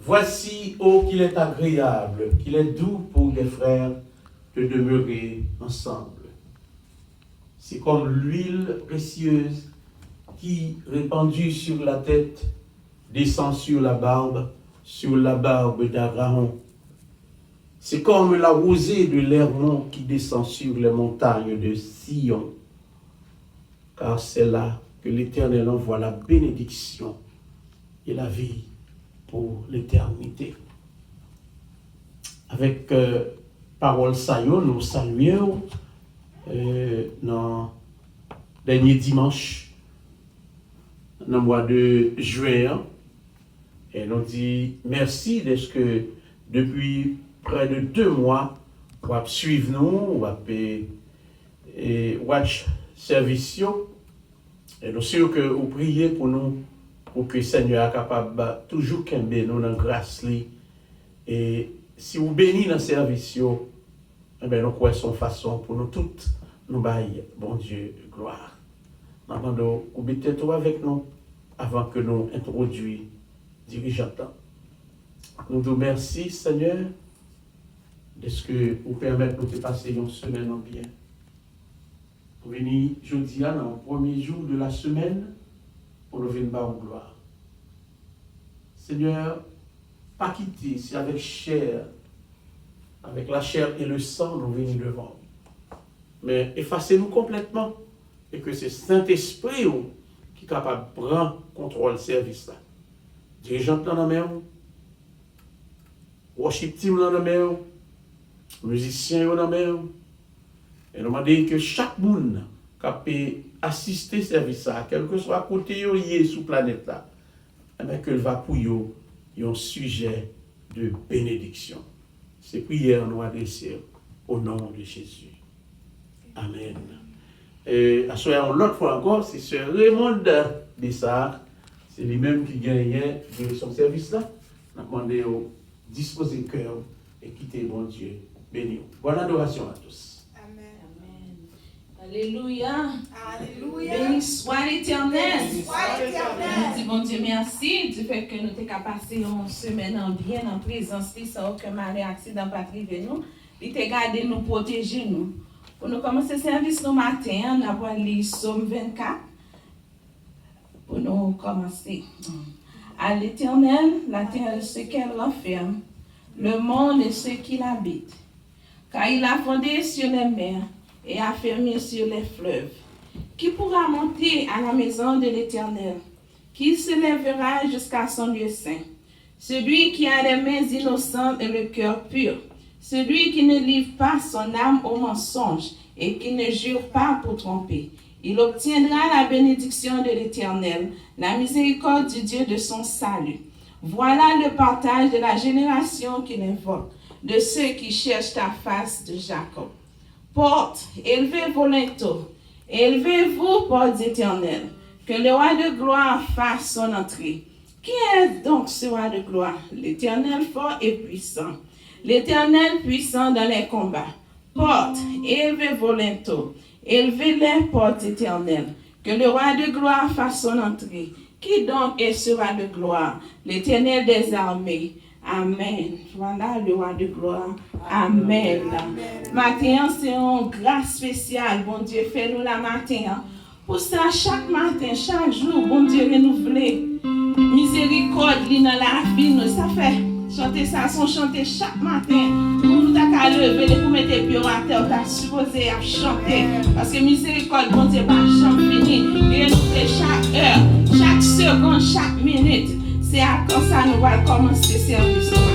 Voici, ô qu'il est agréable, qu'il est doux pour des frères de demeurer ensemble. C'est comme l'huile précieuse qui, répandue sur la tête, descend sur la barbe d'Aaron. C'est comme la rosée de l'Hermon qui descend sur les montagnes de Sion, car c'est là que l'Éternel envoie la bénédiction et la vie pour l'éternité. Avec parole saillot, nous saluons dans le dernier dimanche, dans le mois de juin, et nous dit merci de ce que depuis près de 2 mois, vous va suivre nous, vous va watch service, et nous sommes que vous priez pour nous, pour que le Seigneur soit capable de toujours qu'aimer nous dans la grâce. Et si vous bénissez dans le service, eh bien, nous croyons son façon pour nous toutes, nous bailler, bon Dieu, gloire. Nous demandons vous mettez tout avec nous avant que nous introduisions dirigeants. Nous vous remercions, Seigneur, de ce que vous permettez de passer une semaine en bien. Vous venez jeudi dans le premier jour de la semaine pour nous venir en gloire. Seigneur, pas quitter, c'est avec la chair et le sang, nous venons devant. Mais effacez-nous complètement et que c'est Saint-Esprit qui est capable de prendre contrôle du service là. Dirigeants dans la main, worship team dans la main, musiciens dans la main. Et nous demandons que chaque monde qui peut assister au service, quel que soit côté où il est sur la planète, là, que va pour eux un sujet de bénédiction. Ces prières nous adressées au nom de Jésus. Amen. Et à ce moment, l'autre fois encore, c'est ce Raymond Bessard, c'est lui-même qui gagnait de son service là. On a demandé au disposer cœur et quitter bon Dieu. Béni. Bonne adoration à tous. Alléluia. Alléluia. Béni soit l'Éternel. Nous disons bon Dieu merci du fait que nous avons passé une semaine en bien en présence sans aucun malheur, accident pas privé nous. Il t'a gardé nous, protéger nous. Pour nous commencer le service nous matin, nous avons lu Psaume 24. Pour nous commencer. À l'Éternel, la terre et ce qu'elle renferme, le monde et ceux qui l'habitent. Car il a fondé sur les mers et a fermé sur les fleuves. Qui pourra monter à la maison de l'Éternel? Qui se lèvera jusqu'à son lieu saint? Celui qui a les mains innocentes et le cœur pur. Celui qui ne livre pas son âme au mensonge et qui ne jure pas pour tromper. Il obtiendra la bénédiction de l'Éternel, la miséricorde du Dieu de son salut. Voilà le partage de la génération qu'il invoque, de ceux qui cherchent ta face de Jacob. Portes, élevez vos linteaux, élevez-vous, portes éternelles, que le roi de gloire fasse son entrée. Qui est donc ce roi de gloire? L'Éternel fort et puissant, l'Éternel puissant dans les combats. Portes, élevez vos linteaux, élevez-les, portes éternelles, que le roi de gloire fasse son entrée. Qui donc est ce roi de gloire? L'Éternel des armées. Amen. Voilà le roi de gloire. Amen. Matin, c'est une grâce spéciale. Bon Dieu, fais-nous la matin. Pour ça, chaque matin, chaque jour, bon Dieu, renouvelé. Miséricorde, dans la vie, nous, ça fait. Chanter ça, son chanter chaque matin. Nous t'as lever pour mettre les pieds à terre, t'as supposé à chanter. Parce que miséricorde, bon Dieu, pas jamais fini. Et nous fait chaque heure, chaque seconde, chaque minute. C'est à quand ça nous va commencer le service ce matin.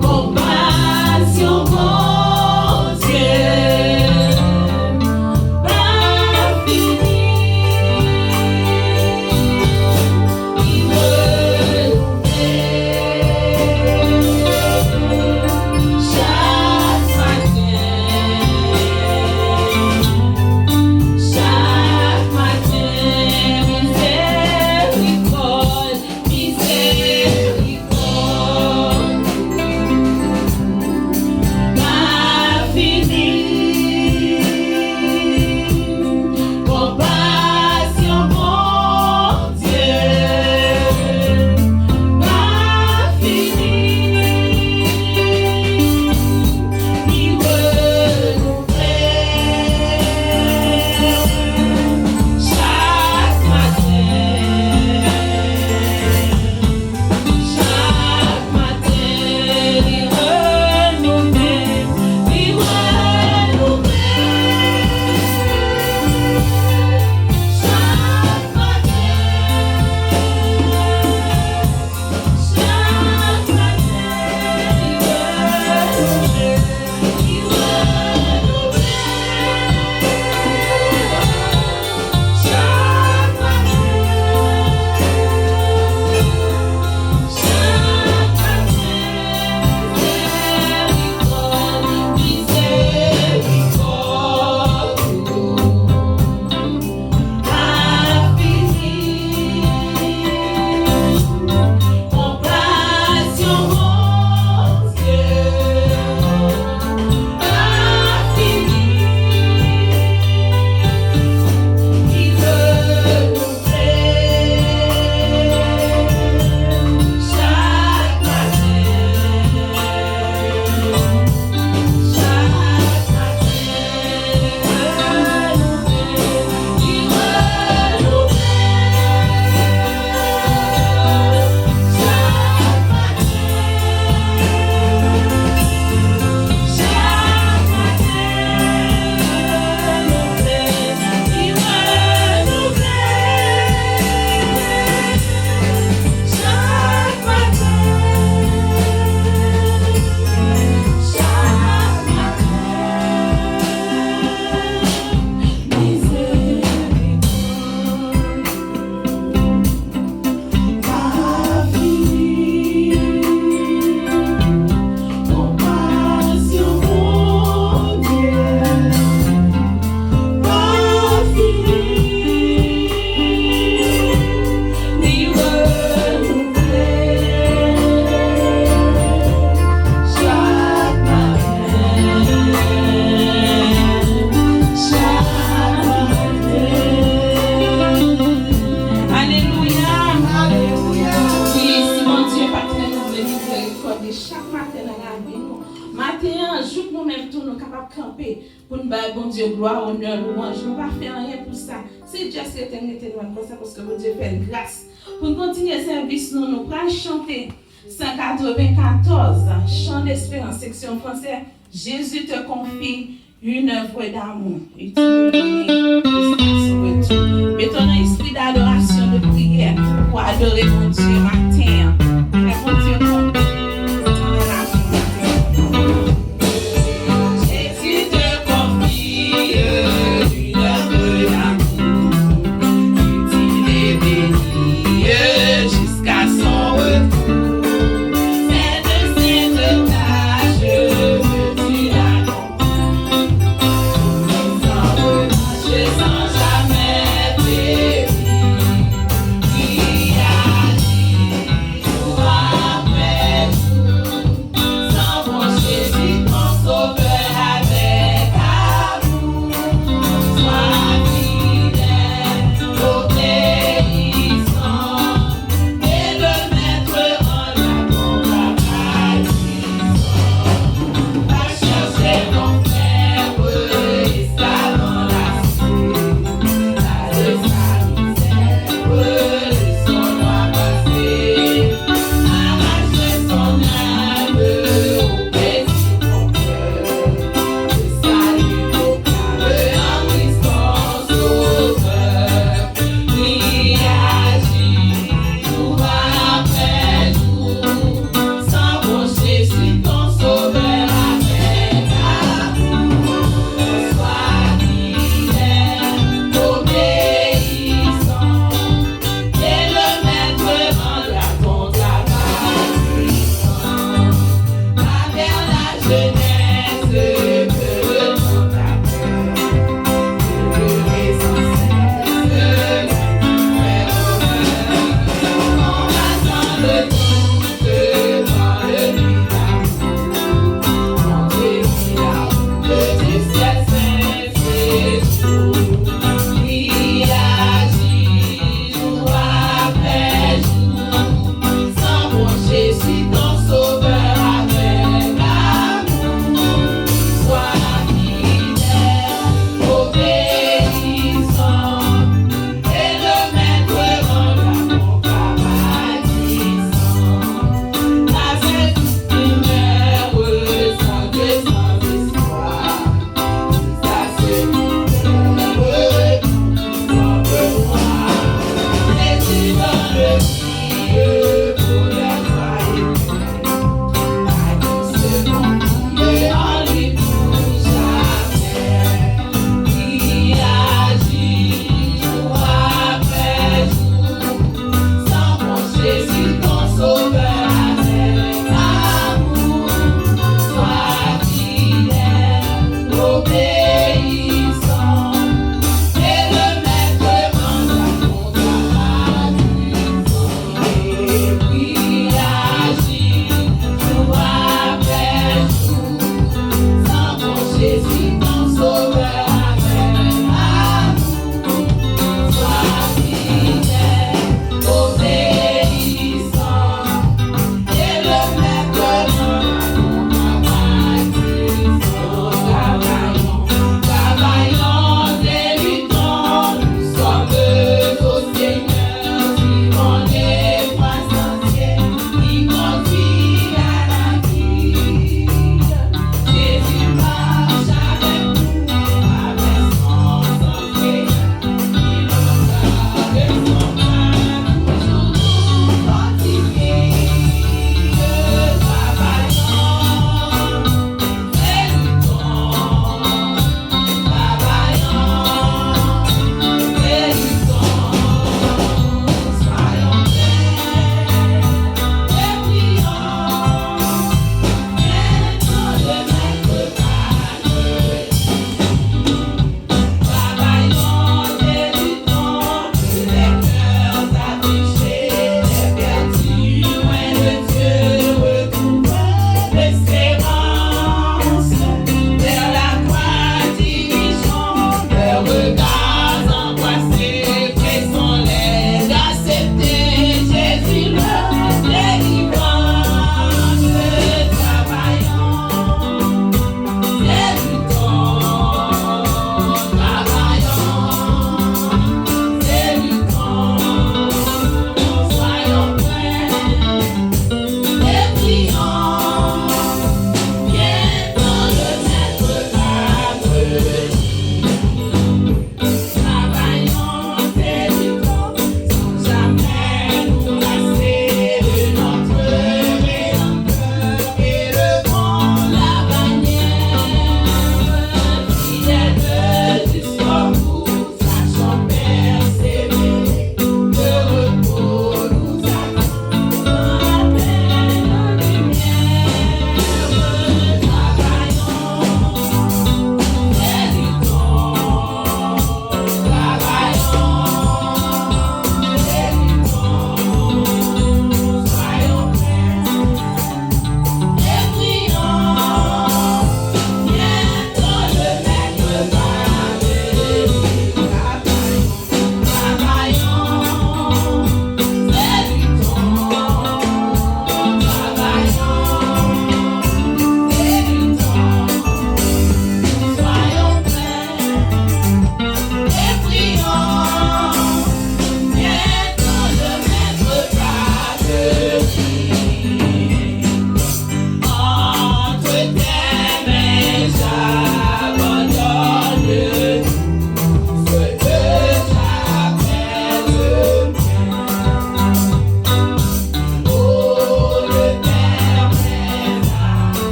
Compassion. Dieu Père nous veut miséricorde chaque matin dans la vie nous. Matin, un jour nous-mêmes tous nous capables de camper pour nous faire bon Dieu gloire, honneur, louange. Nous ne pouvons pas faire rien pour ça. C'est Dieu qui est éternel comme ça parce que bon Dieu fait grâce. Pour continuer le service, nous pourrons chanter 194, chant d'espérance, section française. Jésus te confie une œuvre d'amour. Et tu me donnes jusqu'à son retour. Mettons un esprit d'adoration, de prière pour adorer mon Dieu matin. Fais mon Dieu bon. Jésus te confie une œuvre d'amour. Il est béni jusqu'à son retour. Sans jamais périr, qui a dit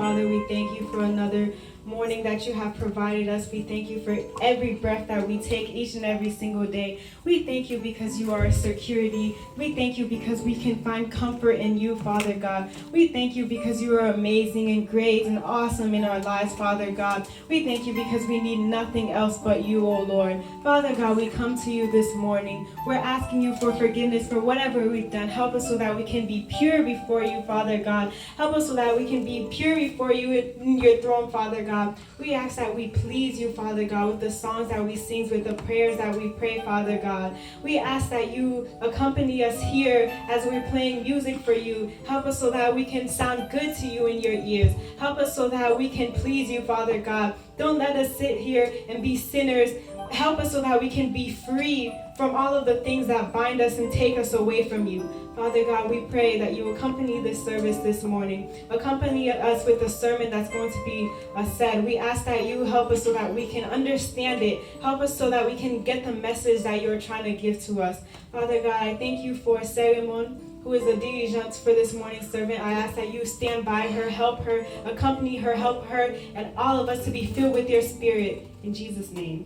Father, we thank you for another morning that you have provided us. We thank you for every breath that we take each and every single day. We thank you because you are a security. We thank you because we can find comfort in you, Father God. We thank you because you are amazing and great and awesome in our lives, Father God. We thank you because we need nothing else but you, O Lord. Father God, we come to you this morning. We're asking you for forgiveness for whatever we've done. Help us so that we can be pure before you, Father God. Help us so that we can be pure before you in your throne, Father God. We ask that we please you, Father God, with the songs that we sing, with the prayers that we pray, Father God. We ask that you accompany us here as we're playing music for you. Help us so that we can sound good to you in your ears. Help us so that we can please you, Father God. Don't let us sit here and be sinners. Help us so that we can be free from all of the things that bind us and take us away from you. Father God, we pray that you accompany this service this morning. Accompany us with the sermon that's going to be said. We ask that you help us so that we can understand it. Help us so that we can get the message that you're trying to give to us. Father God, I thank you for Serimon, who is the diligent for this morning's servant. I ask that you stand by her, help her, accompany her, help her, and all of us to be filled with your spirit. In Jesus' name.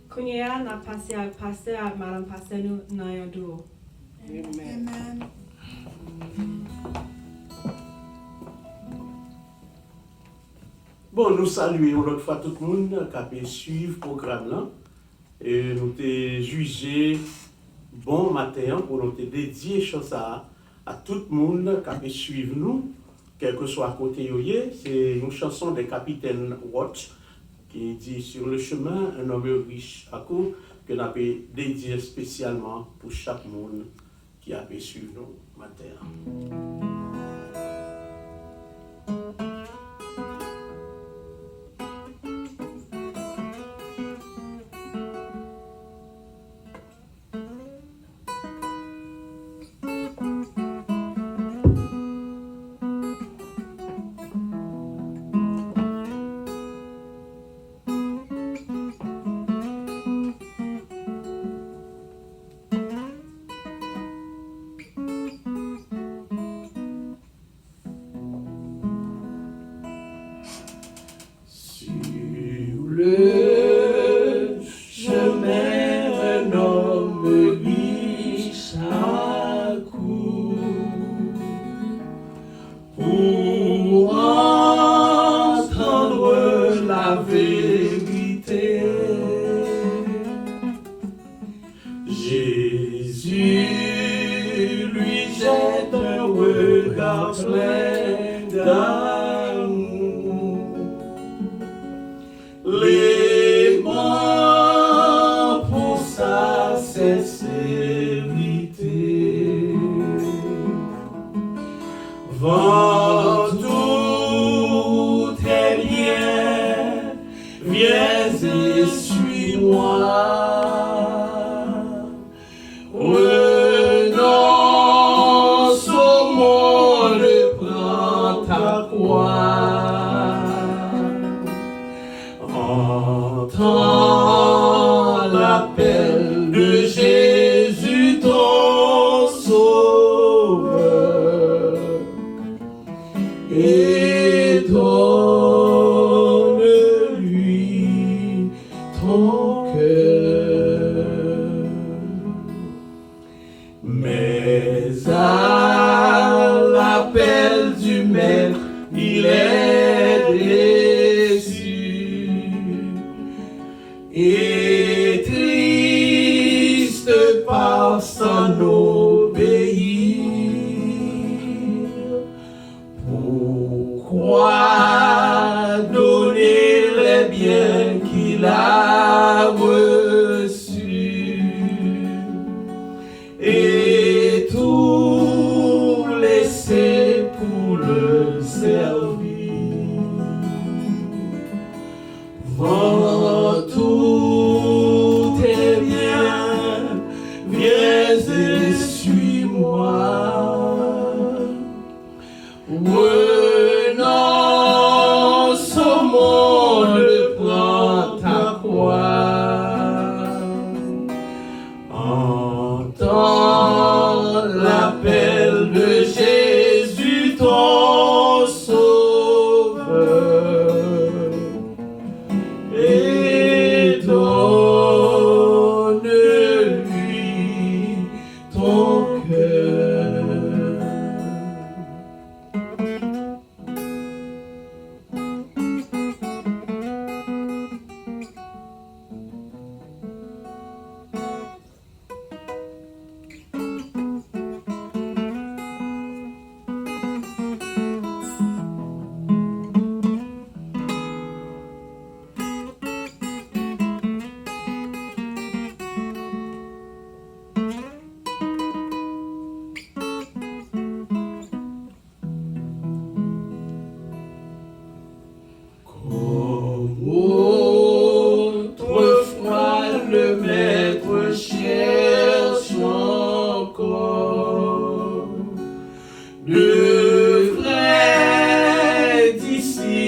Kunya na pase ag pastor ag maram pastor nu na yon duo. Amen. Bon, nous saluons l'autre fois tout le monde qui a pu suivre le programme là. Et nous t'ai jugé bon matin pour nous te dédier chose à tout le monde qui a pu suivre nous, quel que soit à côté yoye. C'est une chanson de Capitaine Watts qui dit sur le chemin un homme riche à coup que nous avons dédié spécialement pour chaque monde qui a pu suivre nous matin. Le chemin un homme riche à coup pour entendre la vérité. Jésus lui jette un regard plein d'amour.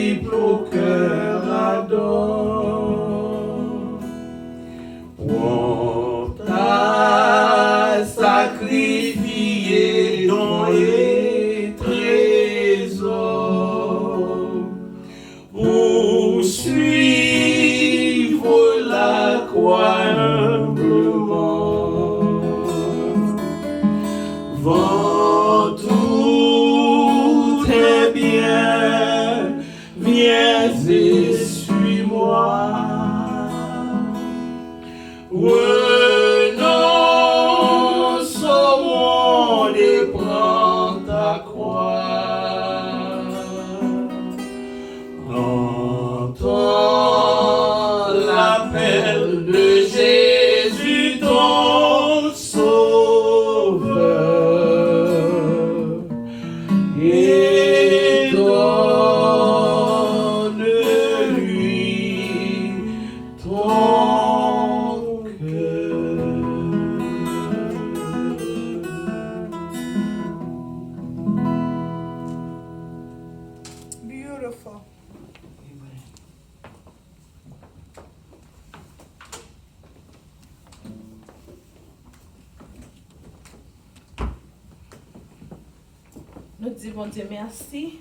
triple au cœur adore. On t'a sacrifié dans les trésors pour suivre la croix humblement. Vends tout tes biens, viens et suis-moi. Renonce au monde et prends ta croix. Entends l'appel de Jésus ton Sauveur et donne-lui ton cœur. Beautiful. Nous disons Dieu merci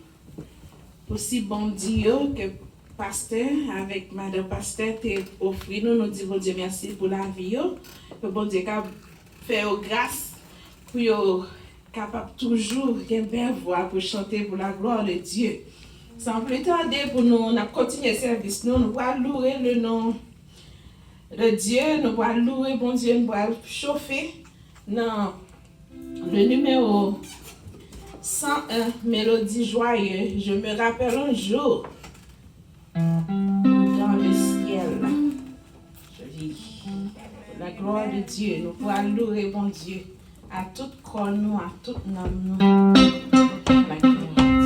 pour si bon Dieu que pasteur avec madame pasteur t'a offert nous. Nous disons Dieu merci pour la vie que bon Dieu a fait grâce pour être capable toujours de bien voix pour chanter pour la gloire de Dieu. Sans plus tarder pour nous continuer le service, nous allons louer le nom de Dieu, nous allons louer bon Dieu, nous allons chauffer dans le numéro 101, mélodie joyeuse. Je me rappelle un jour dans le ciel. Je dis, la gloire de Dieu, nous pouvons louer bon Dieu à tout corps, nous, à tout âme, nous. La gloire de Dieu.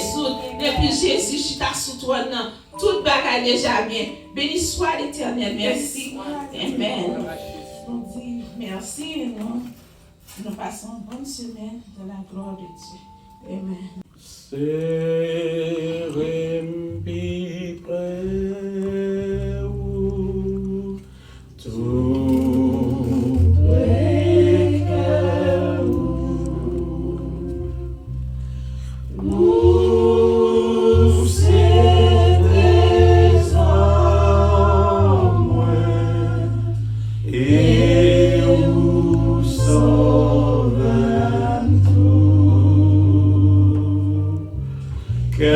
résoudre. Depuis Jésus, je suis sous toi, tout bagaille déjà bien. Béni soit l'Éternel, merci. Amen. On dit merci, nous passons une bonne semaine dans la gloire de Dieu. Amen. Serempi preu tout preu où c'est des hommes et où sauvent tout que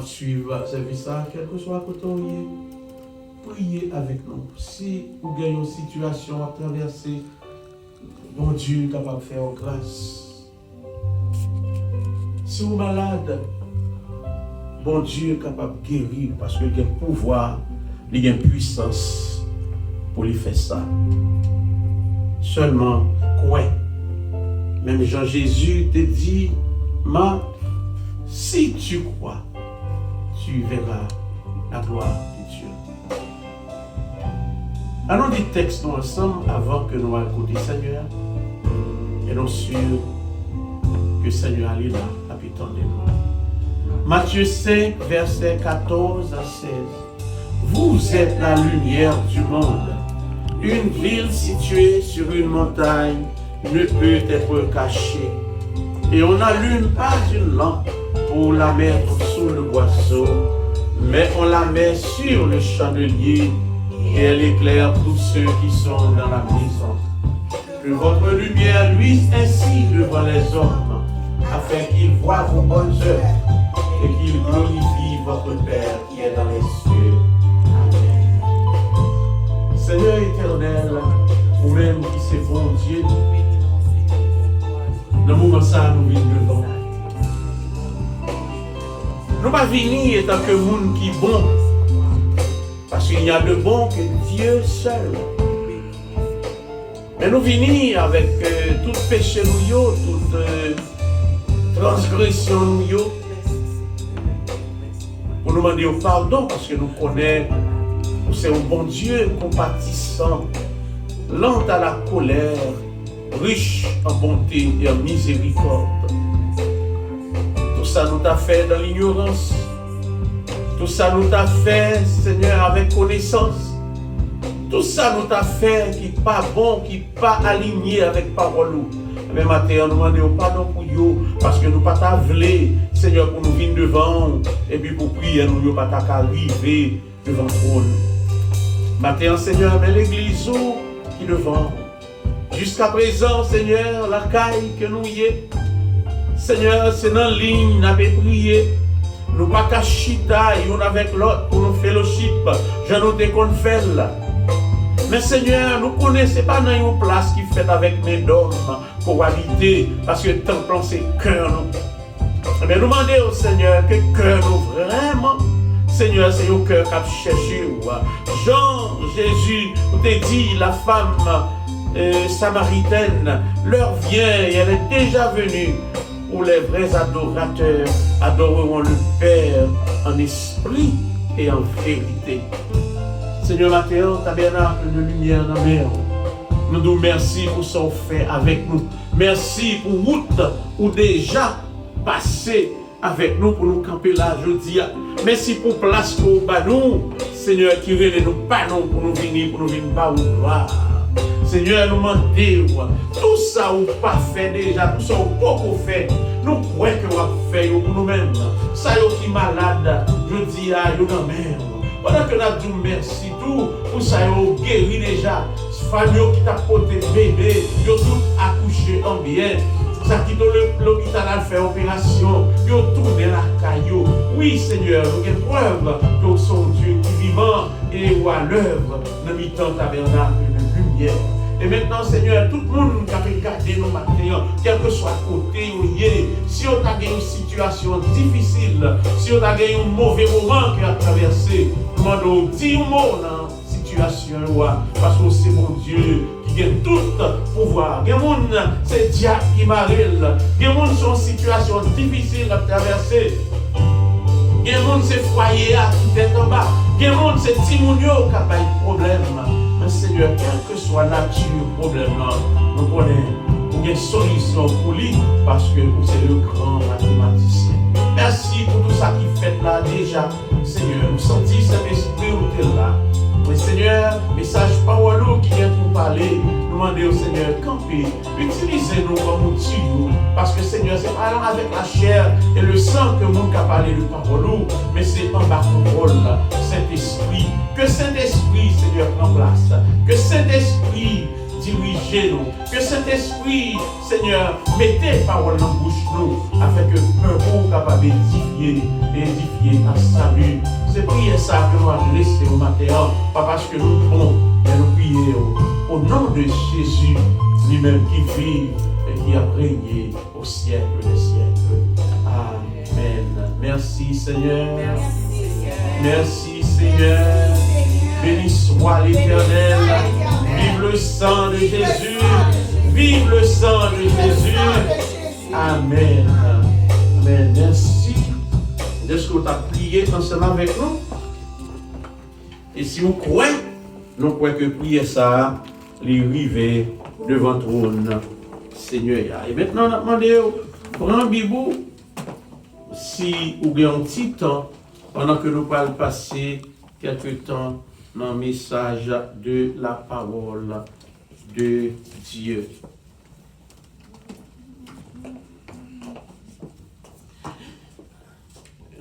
suivre service ça, quel que soit côté priez avec nous. Si vous gagnez une situation à traverser, bon Dieu est capable de faire grâce. Si vous êtes malade, bon Dieu est capable de guérir parce qu'il a un pouvoir, il a une puissance pour lui faire ça. Seulement, quoi? Même Jean-Jésus te dit, si tu crois, tu verras la gloire de Dieu. Allons des textes nous ensemble avant que nous allions côté Seigneur. Et nous sommes sûrs que le Seigneur est là, habitant de nous. Matthieu 5, versets 14 à 16. Vous êtes la lumière du monde. Une ville située sur une montagne ne peut être cachée. Et on n'allume pas une lampe pour la mettre sous le boisseau, mais on la met sur le chandelier et elle éclaire tous ceux qui sont dans la maison. Que votre lumière luise ainsi devant les hommes, afin qu'ils voient vos bonnes œuvres et qu'ils glorifient votre Père qui est dans les cieux. Amen. Seigneur éternel, vous-même qui c'est bon Dieu, dans le moment ça nous venons devant. Nous ne pas venir étant que monde qui est bon, parce qu'il n'y a de bon que Dieu seul. Mais nous venons avec tout péché nous, toute transgression nous, pour nous demander pardon, parce que nous connaissons que c'est un bon Dieu compatissant, lent à la colère, riche en bonté et en miséricorde. Tout ça nous t'a fait dans l'ignorance. Tout ça nous t'a fait, Seigneur, avec connaissance. Tout ça nous t'a fait qui n'est pas bon, qui n'est pas aligné avec parole. Mais maintenant, nous demandons pardon pour vous, parce que nous ne pas t'avler, Seigneur, pour nous venir devant, et puis pour prier, nous ne pas t'arriver devant trône. Maintenant, Seigneur, mais l'église qui devant. Jusqu'à présent, Seigneur, la caille que nous y est. Seigneur, c'est dans la ligne, nous avons prié. Nous ne pas qu'à chita, l'un avec l'autre, pour nous fellowship. Je nous déconne fait là. Mais Seigneur, nous ne connaissons pas dans une place qui fait avec mes dômes pour habiter, parce que le temple, c'est cœur nous. Mais nous demandons au Seigneur que cœur nous vraiment, Seigneur, c'est un cœur qui a cherché. Jean, Jésus, vous t'ai dit, la femme samaritaine, l'heure vient et elle est déjà venue où les vrais adorateurs adoreront le Père en esprit et en vérité. Seigneur, Mathéo, tabernacle de lumière dans la mer. Nous nous merci pour ce fait avec nous. Merci pour route où déjà passé avec nous pour nous camper là, je dis. Merci pour place pour nous, Seigneur, qui relève nous pas non pour nous venir par où gloire. Seigneur, nous demandons tout ça ou pas fait déjà, tout ça ou pas fait. Nous croyons que vous fait pour nous-mêmes. Ça qui est malade, je dis à nous même. Pendant que nous disons merci tout, pour ça vous guéri déjà. Famille qui t'a porté bébé, vous tout accouché en bien. Ça qui dans l'hôpital a fait opération, vous tourné la caillou. Oui Seigneur, nous avons preuve que vous sommes Dieu qui vivant et ou à l'œuvre dans le temps tabernacle de lumière. Et maintenant, Seigneur, tout le monde qui a regardé nos matins, quel que soit côté où il est, si on a une situation difficile, si on a un mauvais moment qui a traversé, nous demandons 10 mots dans la situation, parce que c'est mon Dieu qui a tout pouvoir. Il y a des gens, c'est diable qui m'arrête. Il y a des gens qui sont en situation difficile à traverser. Il y a des gens, c'est foyer qui est en bas. Il y a des gens, c'est Timonio qui a pas de problème. Mais Seigneur, quelle que soit la nature du problème, nous connaissons une solution pour lui parce que vous êtes le grand mathématicien. Merci pour tout ça qui fait là déjà. Seigneur, nous sentons cet esprit où tu es là. Mais Seigneur, message parole qui vient pour parler, nous demandons au Seigneur, camper, utilisez-nous comme outil, parce que Seigneur, c'est pas avec la chair et le sang que nous avons parlé de parole, mais c'est en bas contrôle, Saint-Esprit. Que Saint-Esprit, Seigneur, prenne place. Que Saint-Esprit dirige-nous. Que Saint-Esprit, Seigneur, mettez parole dans la bouche nous, afin que peuple capable d'édifier à salut. C'est prier ça que nous avons laissé au matin, pas parce que nous pouvons, mais nous prions au nom de Jésus, lui-même qui vit et qui a régné au siècle des siècles. Amen. Merci Seigneur. Merci Seigneur. Béni soit l'Éternel. Vive le sang de Jésus. Vive le sang de Jésus. Amen. Amen. Merci. Est-ce que vous avez prié ensemble avec nous? Et si vous croyez, nous croyons que prier ça, les river devant le trône Seigneur. Et maintenant, on a demandé, prends Bibou, si vous avez un petit temps, pendant que nous allons passer quelques temps dans le message de la parole de Dieu.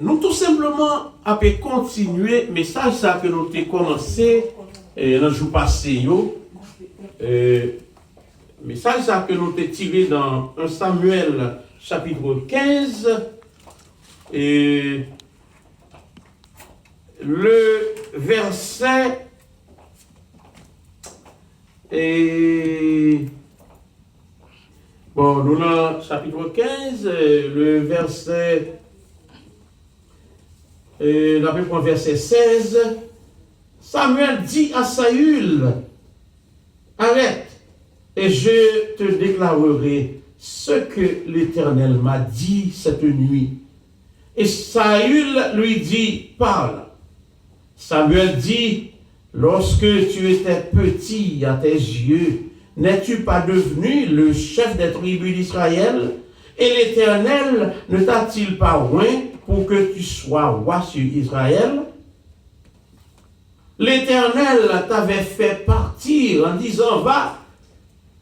Nous tout simplement avons continué le message ça que nous avons commencé dans le jour passé. Message ça que nous avons tiré dans 1 Samuel chapitre 15. Et le verset bon, nous avons chapitre 15, le verset verset 16, Samuel dit à Saül, arrête, et je te déclarerai ce que l'Éternel m'a dit cette nuit. Et Saül lui dit, parle. Samuel dit, lorsque tu étais petit à tes yeux, n'es-tu pas devenu le chef des tribus d'Israël? Et l'Éternel ne t'a-t-il pas oint pour que tu sois roi sur Israël? L'Éternel t'avait fait partir en disant, va,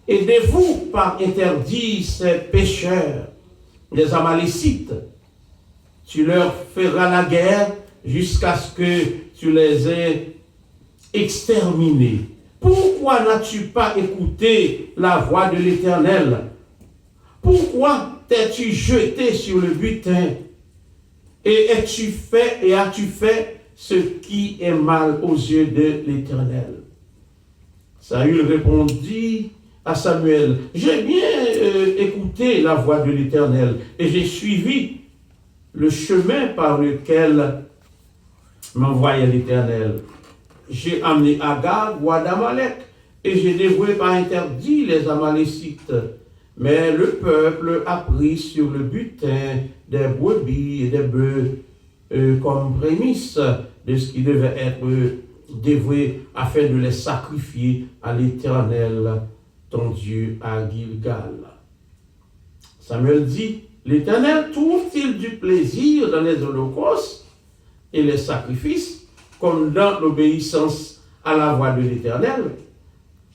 aidez-vous par interdit ces pécheurs, les Amalécites. Tu leur feras la guerre jusqu'à ce que tu les aies exterminés. Pourquoi n'as-tu pas écouté la voix de l'Éternel? Pourquoi t'es-tu jeté sur le butin? Et as-tu fait ce qui est mal aux yeux de l'Éternel? Saül répondit à Samuel, j'ai bien écouté la voix de l'Éternel et j'ai suivi le chemin par lequel m'envoyait l'Éternel. J'ai amené Agag, roi d'Amalek, et j'ai dévoué par interdit les Amalécites. Mais le peuple a pris sur le butin des brebis et des bœufs comme prémisse de ce qui devait être dévoué afin de les sacrifier à l'Éternel, ton Dieu, à Gilgal. Samuel dit, L'Éternel trouve-t-il du plaisir dans les holocaustes et les sacrifices, comme dans l'obéissance à la voix de l'Éternel?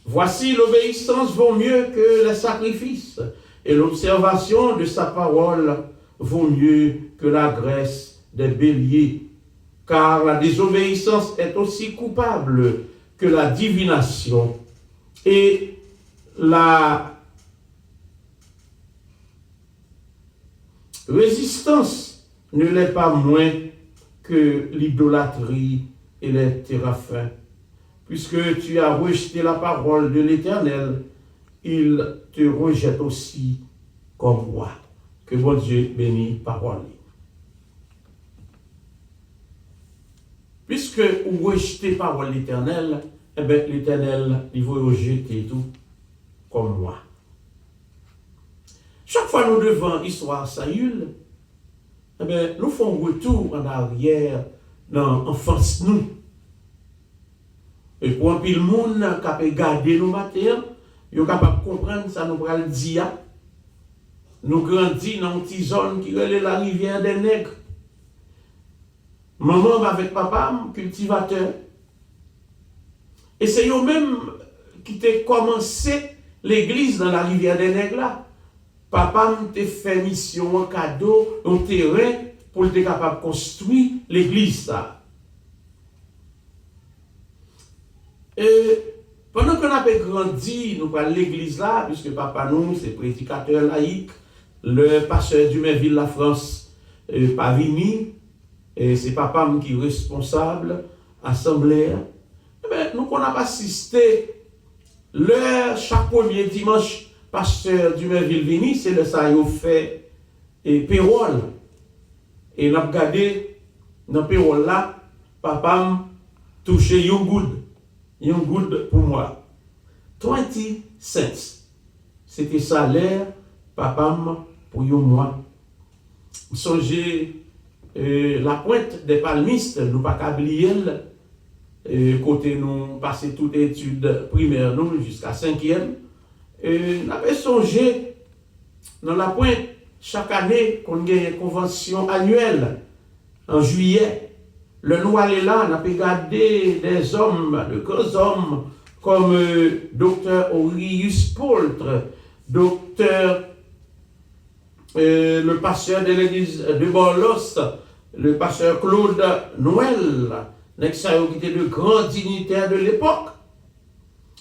Voici, l'obéissance vaut mieux que les sacrifices, et l'observation de sa parole vaut mieux que la graisse des béliers, car la désobéissance est aussi coupable que la divination, et la résistance ne l'est pas moins que l'idolâtrie et les téraphins. Puisque tu as rejeté la parole de l'Éternel, il te rejette aussi comme moi. Que bon Dieu bénisse parole. Puisque vous rejetez la parole de l'Éternel, eh bien l'Éternel, il va rejeter tout comme moi. Chaque fois nous devons histoire Saül, eh bien, nous faisons retour en arrière dans l'enfance nous. Et pour un pile monde qui peut garder nos matins, ils sont capables de comprendre ça, nous allons dire. Nous grandissons dans une petite zone qui est la rivière des nègres. Maman avec papa, cultivateur. Et c'est eux-mêmes qui ont commencé l'église dans la rivière des nègres là. Papa m'a fait mission, un cadeau, un terrain pour être capable de construire l'église là. Et pendant qu'on a grandi, nous parlons de l'église là, puisque papa nous, c'est prédicateur laïque, le pasteur du Merville la France, Pavini, et c'est papa qui est responsable, assemblée. Eh bien, nous on a assisté chaque premier dimanche, pasteur du Merville vini, c'est le ça il fait et payroll. Et nous avons regardé dans payroll là, papa touché un good pour moi. 20 cents. C'était salaire, papa, pour un mois. Songez, la pointe des palmistes, nous pas qu'à oublier, côté nous passer toute étude primaire, nous, jusqu'à 5e. Nous avons songé, dans la pointe, chaque année, qu'on a une convention annuelle, en juillet. Le nous aller là, on a pu garder des hommes, de grands hommes, comme docteur Aurius Poultre, docteur, le pasteur de l'église de Borlos, le pasteur Claude Noël, qui était de grands dignitaires de l'époque.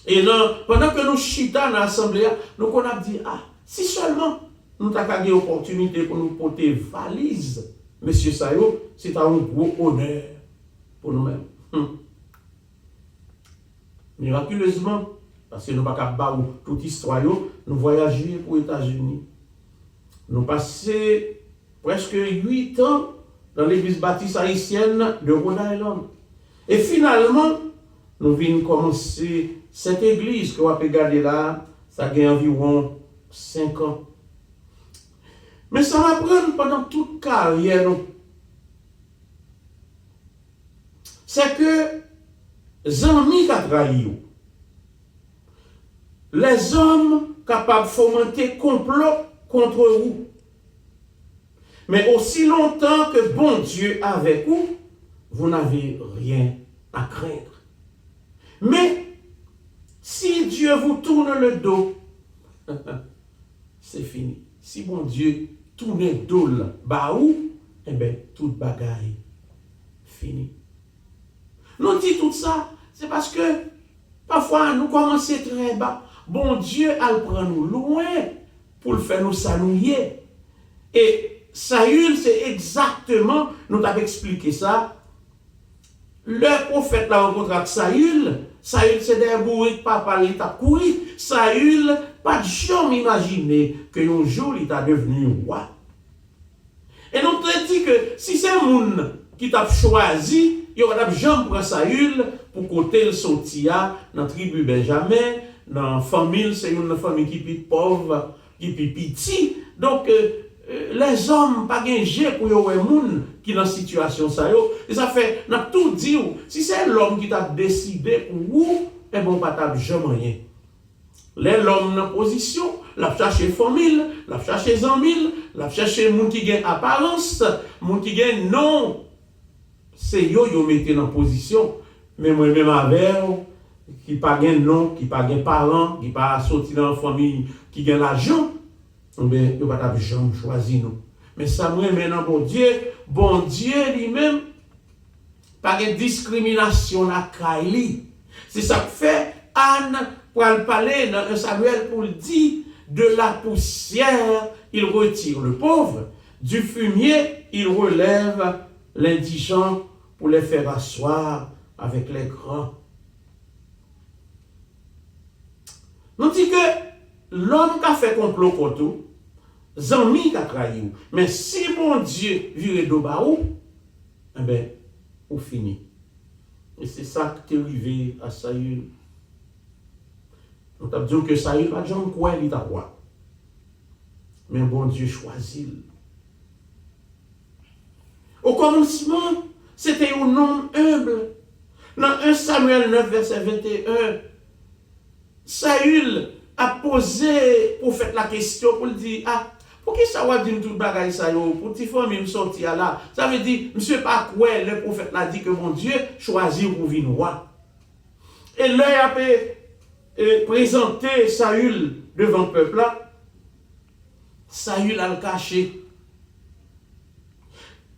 Et là, pendant que nous chita dans l'assemblée, nous on a dit, si seulement nous avons eu l'opportunité pour nous porter valise, monsieur Sayo, c'est un gros honneur pour nous-mêmes. Miraculeusement, parce que nous n'avons pas capable toute histoire, nous voyageons pour les États-Unis. Nous passons presque 8 ans dans l'église baptiste haïtienne de Rhode Island. Et finalement, nous venons commencer cette église que vous avez regardé là, ça a environ 5 ans. Mais ça va prendre pendant toute carrière. C'est que les amis qui ont trahi, les hommes capables de fomenter complot contre vous. Mais aussi longtemps que bon Dieu est avec vous, vous n'avez rien à craindre. Mais si Dieu vous tourne le dos, c'est fini. Si bon Dieu tourne le dos là, eh bien, toute bagaille fini. Nous dit tout ça, c'est parce que parfois nous commençons très bas. Bon Dieu, elle prend nous loin pour le faire nous s'ennuyer. Et Saül, c'est exactement, nous t'avons expliqué ça. Le prophète l'a rencontré avec Saül. Saül, c'est des bourriques, papa, il t'a couru. Saül, pas de jamais imaginer qu'un jour, il t'a devenu roi. Et nous t'avons dit que si c'est un monde qui t'a choisi, il y aura jamais pour Saül pour côté le sortir dans la tribu Benjamin, dans la famille, c'est une famille qui est pauvre, qui est petit. Donc, les hommes pas gagné pour y monde qui dans situation ça yo. Et ça fait n'a tout dit si c'est l'homme qui t'a décidé pour vous, et bon pas t'a jamais rien. L'homme dans position, la chercher famille, la chercher amis, la chercher moun qui gen apparence, moun qui gen non. C'est yo mettez dans position, mais moi même avec qui pas gen non, qui pas gen parents, qui pas sorti dans famille qui gen l'argent, ben yo pas jamais choisi nous. Mais ça moi maintenant bon Dieu lui-même pas de discrimination à Kaili. C'est ça que fait Anne pour parler dans 1 Samuel pour dire de la poussière, il retire le pauvre, du fumier, il relève l'indigent pour les faire asseoir avec les grands. Nous dit que l'homme qui a fait complot contre tout, Zami qui a trahi, mais si mon Dieu vire de baou, eh bien, ou fini. Et c'est ça qui est arrivé à Saül. On t'a dit que Saül va jamais quoi il t'a quoi. Mais bon Dieu choisit. Au commencement, c'était un homme humble. Dans 1 Samuel 9, verset 21, Saül a posé au prophète la question pour lui dire, ah, pour qui ça va dire tout bagaille ça yo pour ti famille me sortir là ça veut dire monsieur pas quoi le prophète l'a dit que mon Dieu choisit pour venir roi et là il a présenté Saül devant le peuple là Saül a le caché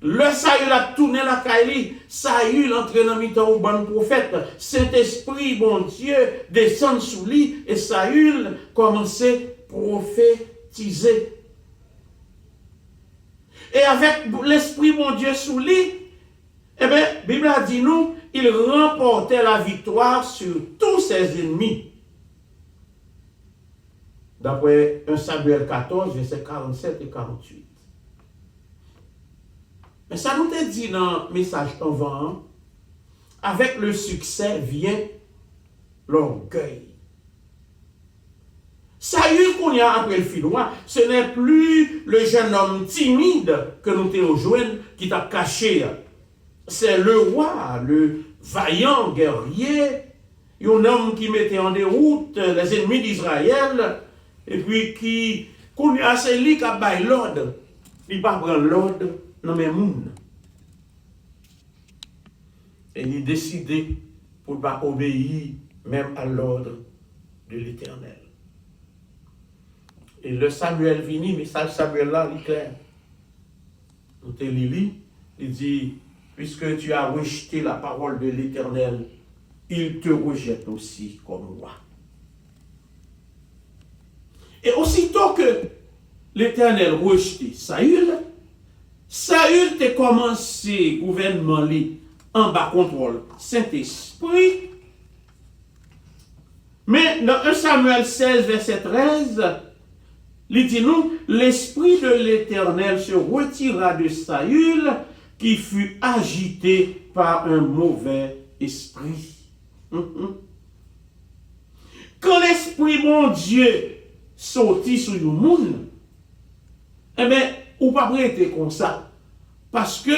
le Saül a tourné la caille Saül entre dans mi-temps au bon prophète Saint-Esprit bon Dieu descend sous lui et Saül commençait à prophétiser. Et avec l'Esprit, mon Dieu, sous lui, eh bien, la Bible a dit nous, il remportait la victoire sur tous ses ennemis. D'après 1 Samuel 14, versets 47 et 48. Mais ça nous est dit dans le message avant, avec le succès vient l'orgueil. Saül qu'on y a après le filon, ce n'est plus le jeune homme timide que nous t'avons joué qui t'a caché. C'est le roi, le vaillant guerrier, un homme qui mettait en déroute les ennemis d'Israël, et puis qui, qu'on y a c'est lui qui a baillé l'ordre. Il va prendre l'ordre dans mes mounes. Et il décidé pour ne pas obéir même à l'ordre de l'Éternel. Et le Samuel vini, mais ça, Samuel là, il est clair. Nous te lili, il dit, puisque tu as rejeté la parole de l'Éternel, il te rejette aussi comme roi. Et aussitôt que l'Éternel rejeté Saül, Saül t'a commencé gouvernement en bas contrôle Saint-Esprit. Mais dans 1 Samuel 16, verset 13, il dit nous, l'Esprit de l'Éternel se retira de Saül, qui fut agité par un mauvais esprit. Quand l'Esprit, mon Dieu, sortit sur le monde, eh bien, ou pas prêter comme ça. Parce que,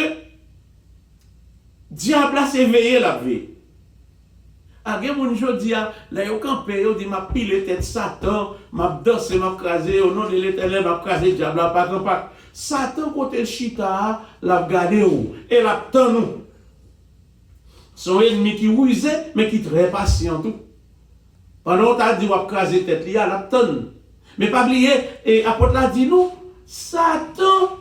diable a s'éveillé la vie. A gen moun jodi a, la yo campé, yo dit m'a pile tête Satan, m'a dansé, m'a crasé, au nom de l'Éternel, m'a crasé diable, pas. Satan côté chita, l'a gardé ou, et l'a tant nous. Son ennemi qui rusé, mais qui très patient tout. Pendant t'as dit m'a crasé tête, il a l'a tant. Mais pas oublier, et apôtre l'a dit nous, Satan,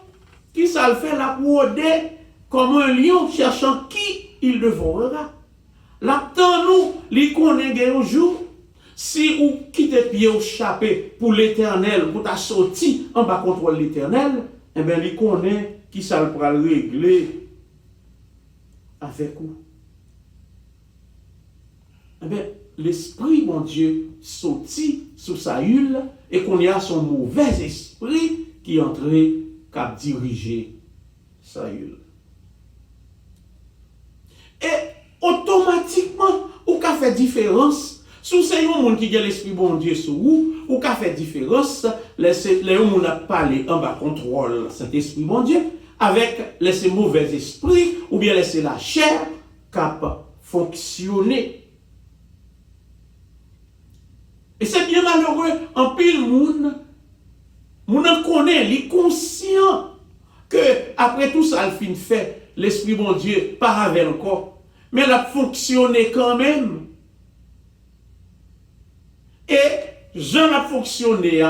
qui ça le fait la rôder comme un lion cherchant qui il dévorera. Là-dedans, nous, les connaît un jour, si vous quittez pied au chapé pour l'Éternel, pour ta sortie en bas contre l'Éternel, eh bien, les connaît qui ça le pourra régler avec vous. Eh bien, l'Esprit, mon Dieu, sortit sous Saül et qu'on y a son mauvais esprit qui est entré, qui a dirigé Saül. Et automatiquement, ou qu'a fait différence, sous ces gens qui ont l'Esprit bon Dieu sous vous, ou qu'a fait différence, les gens qui ont parlé en bas contrôle cet Esprit bon Dieu, avec les mauvais esprits, ou bien laisser la chair cap fonctionner. Et c'est bien malheureux, en pile monde Moun en connaît, il est conscient que après tout ça, le fin fait, l'Esprit bon Dieu pas avec encore, mais il a fonctionné quand même. Et Jean a fonctionné,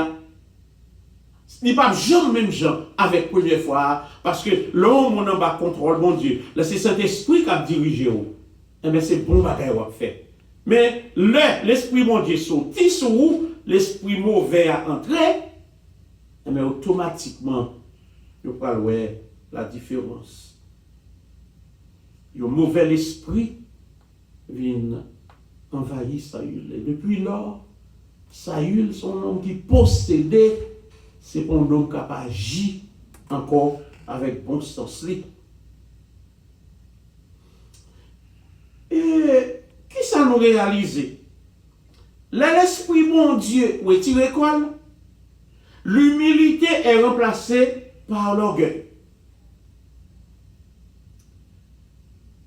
il n'est pas Jean même Jean avec la première fois, parce que l'homme on en bas contrôle bon Dieu. Là c'est Saint-Esprit qui a dirigé. Eh bien c'est bon bagaille qu'on fait. Mais l'Esprit bon Dieu sorti sur vous, l'Esprit mauvais a entré, eh bien automatiquement, vous pouvez voir la différence. Le mauvais esprit vient envahir Saül. Et depuis lors, Saül, son homme qui possédait, c'est un homme qui a agi encore avec bon sens. Et qui ça nous réalisé? L'esprit bon Dieu retire l'école, l'humilité est remplacée par l'orgueil.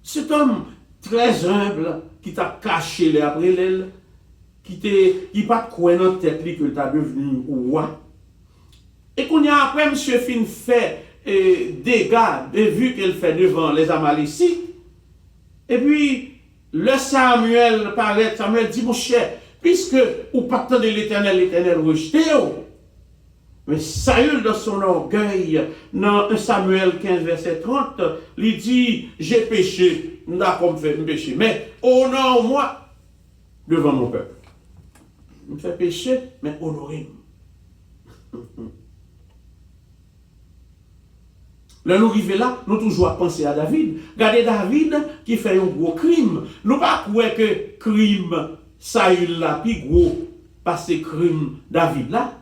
Cet homme très humble qui t'a caché les après l'aile, qui pas quoi dans tête que tu as devenu roi. Et qu'on y a après monsieur fin fait dégâts vu qu'elle fait devant les Amalécites. Et puis le Samuel paraît, Samuel dit mon cher, puisque ou pas de l'Éternel rejeté. Mais Saül, dans son orgueil, dans 1 Samuel 15, verset 30, il dit, j'ai péché, d'accord, je péché, mais honore-moi devant mon peuple. Je me fais pécher, mais honorez-moi. Là, nous arrivons là, nous toujours penser à David. Regardez David qui fait un gros crime. Nous pas croire que crime Saül là, puis gros, parce que crime David là.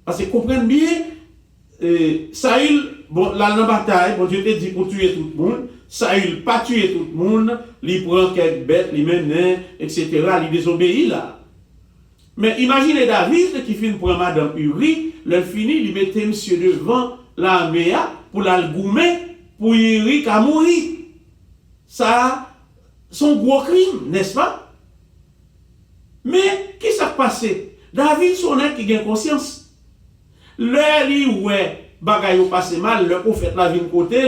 Parce que comprenez bien, Saül, bon, là dans la bataille, bon Dieu te dit pour tuer tout le monde. Saül pas tuer tout le monde, il prend quelques bêtes, il mène, etc. Il désobéit là. Mais imaginez David qui finit pour Madame Uri, le fini, il mettait monsieur devant l'armée pour la goumer, pour Uri qui a mouru. Ça, son gros crime, n'est-ce pas? Mais, qui s'est passé? David, son être qui a conscience. Le li ouais, bagay ou passe mal, le prophète la vient côté,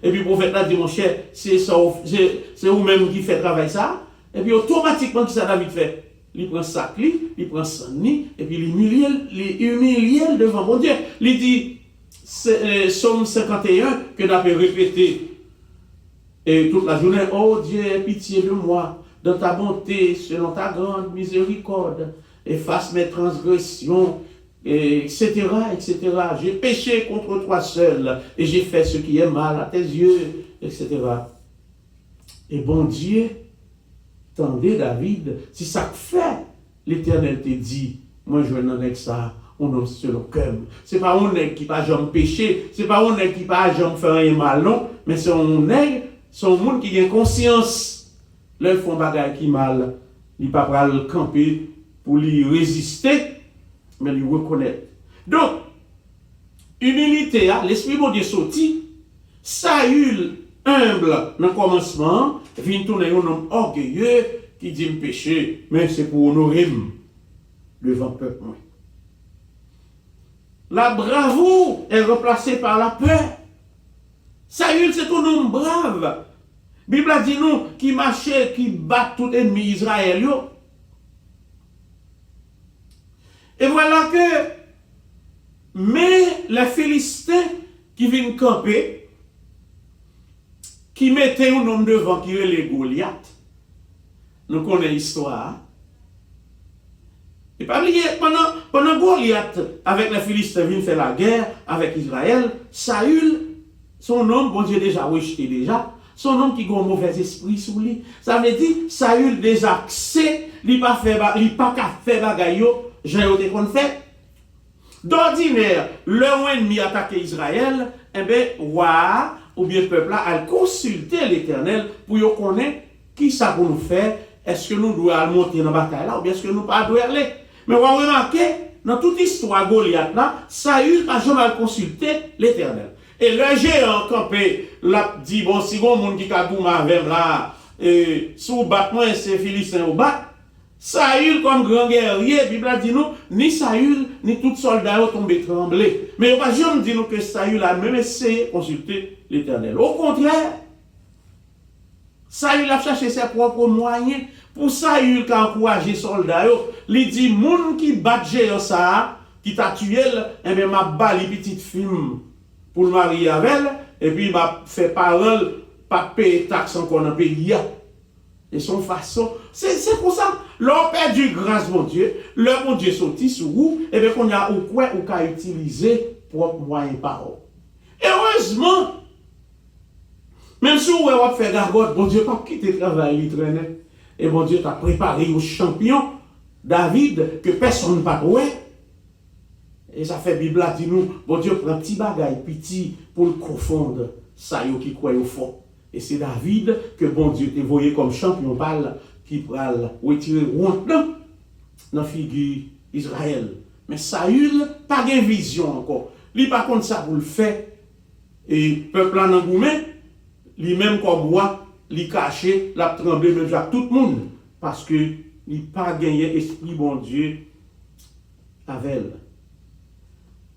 et puis le prophète la dit mon cher, c'est vous-même qui fait travail ça. Et puis automatiquement, qui ça David fait? Il prend sac, il prend son nid, et puis il humilie devant mon Dieu. Il dit, Somme 51, que n'a pas répété et toute la journée, oh Dieu, aie pitié de moi, dans ta bonté, selon ta grande miséricorde, efface mes transgressions, etc., etc. J'ai péché contre toi seul, et j'ai fait ce qui est mal à tes yeux, etc. Et bon Dieu, tendez David, si ça fait, l'Éternel te dit, moi je n'en ai que ça, on homme selon cœur. C'est pas un nègre qui pas jamais péché, c'est pas un nègre qui pas jamais fait un mal, non, mais c'est un nègre, c'est un monde qui a conscience. Là, ils font bagaille qui mal, il pas pas le camper pour lui résister, mais lui reconnaître. Donc, humilité, l'esprit bon Dieu sorti, Saül, humble dans le commencement, vient tourner un homme orgueilleux qui dit me péché, mais c'est pour honorer devant le peuple. La bravoure est remplacée par la peur. Saül, c'est un homme brave. La Bible a dit nous qui marchait, qui bat tout ennemi Israël. Et voilà que, mais les Philistins qui viennent camper, qui mettaient un homme devant qui est les Goliath, nous connaissons l'histoire. Et pas oublier, pendant Goliath, avec les Philistins, vient faire la guerre avec Israël, Saül, son homme, bon Dieu déjà rejeté déjà, son homme qui a un mauvais esprit sous lui. Ça veut dire, Saül déjà sait, il n'a pas fait bagaille, j'ai été qu'on fait. D'ordinaire, le ennemi attaque Israël, eh bien, roi, ou bien peuple là, a consulté l'Éternel pour connaître qui ça pour nous faire. Est-ce que nous devons monter dans la bataille là, ou bien est-ce que nous ne devons pas aller? Mais on va remarquer, dans toute histoire Goliath là, Saül n'a jamais consulté l'Éternel. Et le géant campé, l'a dit, bon, si bon monde qui a boum avec là, sous battement, c'est Philistin au bat, Saül comme grand guerrier, la Bible dit nous, ni Saül, ni tout soldat ont tombé tremblé. Mais on va jamais dire nous que Saül a même essayé de consulter l'Éternel. Au contraire, Saül a cherché ses propres moyens. Pour Saül qui a encouragé les soldats, il dit, moun qui bat géant ça, qui t'a tué, et bien m'a bali petite fille pour le marier avec elle, et puis m'a fait parole, pas payer taxe encore dans le pays. Et son façon, c'est pour ça, l'on perdu grâce mon Dieu, le mon Dieu sorti sur vous, et bien qu'on a au quoi ou qu'à utiliser propre moyen parole. Et heureusement, même si vous avez fait gargote, bon Dieu pas quitter le travail, il traînait. Et bon Dieu t'a préparé au champion, David, que personne n'a pas trouvé. Et ça fait Bible dit nous, bon Dieu prend un petit bagage, petit, pour le confondre, ça y est qui croit au fond. Et c'est David que bon Dieu t'a voyé comme champion pâle, qui va retirer honte dans la figure Israël. Mais Saül, pas de vision encore. Lui, par contre, ça vous le fait. Et peuple en engouement, lui-même comme moi, lui caché, l'a tremblé, même à tout le monde. Parce que il pas gagné esprit bon Dieu avec elle.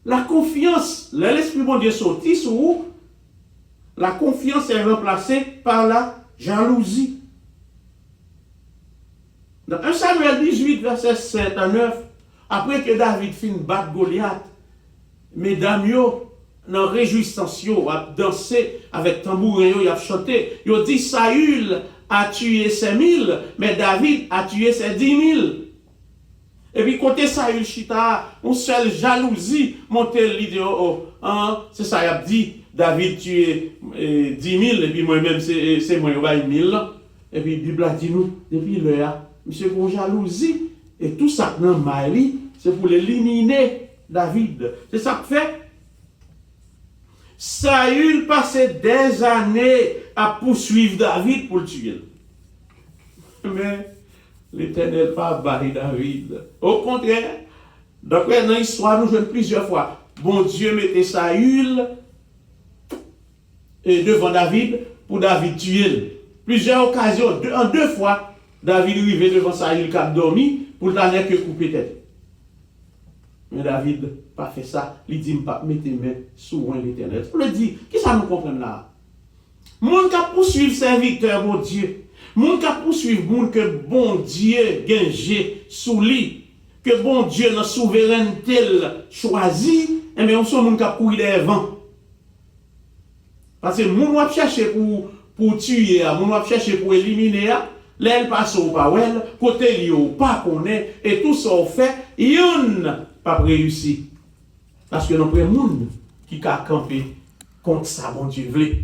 La confiance, l'esprit bon Dieu sorti sur vous, la confiance est remplacée par la jalousie. Dans 1 Samuel 18, verset 7 à 9, après que David finit battre Goliath, mesdames, dans réjouissance, yo a dansé avec tambourin, yo a chanté, yo dit Saül a tué 5000, mais David a tué ses 10 000. Et puis côté Saül chita, on seule jalousie monter l'idée, c'est ça il a dit David tué 10 000 et puis moi-même c'est moi qui 1000. Et puis Bible a dit nous depuis là, monsieur qu'on jalousie et tout ça dans Mali, c'est pour l'éliminer David. C'est ça que fait Saül passait des années à poursuivre David pour le tuer. Mais l'Éternel pas barré David. Au contraire, d'après dans l'histoire, nous jouons plusieurs fois. Bon Dieu mettait Saül devant David pour David tuer. Plusieurs occasions, en deux fois, David arrivait devant Saül qui a dormi pour l'année que couper tête. Mais David n'a pas fait ça. Il dit, pas mettre mes mains sur l'Éternel. Il le dit, qui ça nous comprend là? Moun qui poursuivre serviteur, mon Dieu. Moun qui poursuivre, moun que bon Dieu gagné sous lui. Que bon Dieu, dans la souveraineté, choisi. Et bien, on sent moun qui courir devant. Parce que moun va chercher pour tuer, moun va chercher pour éliminer. L'aile passe au pas, côté li ou pas connaît. Et tout ça on fait, yon pas réussi. Parce que nous avons un monde qui a campé contre ça, bon Dieu voulait.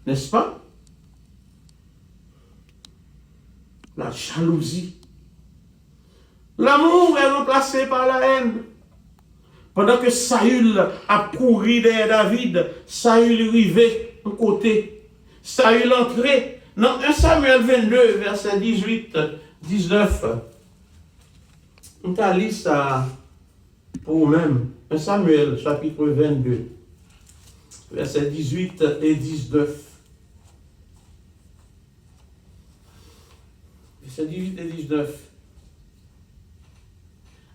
N'est-ce pas? La jalousie. L'amour est remplacé par la haine. Pendant que Saül a couru derrière David, Saül arrivait à côté. Saül entrait dans 1 Samuel 22, verset 18, 19. On t'a lu ça pour vous-même. 1 Samuel, chapitre 22, verset 18 et 19. Verset 18 et 19.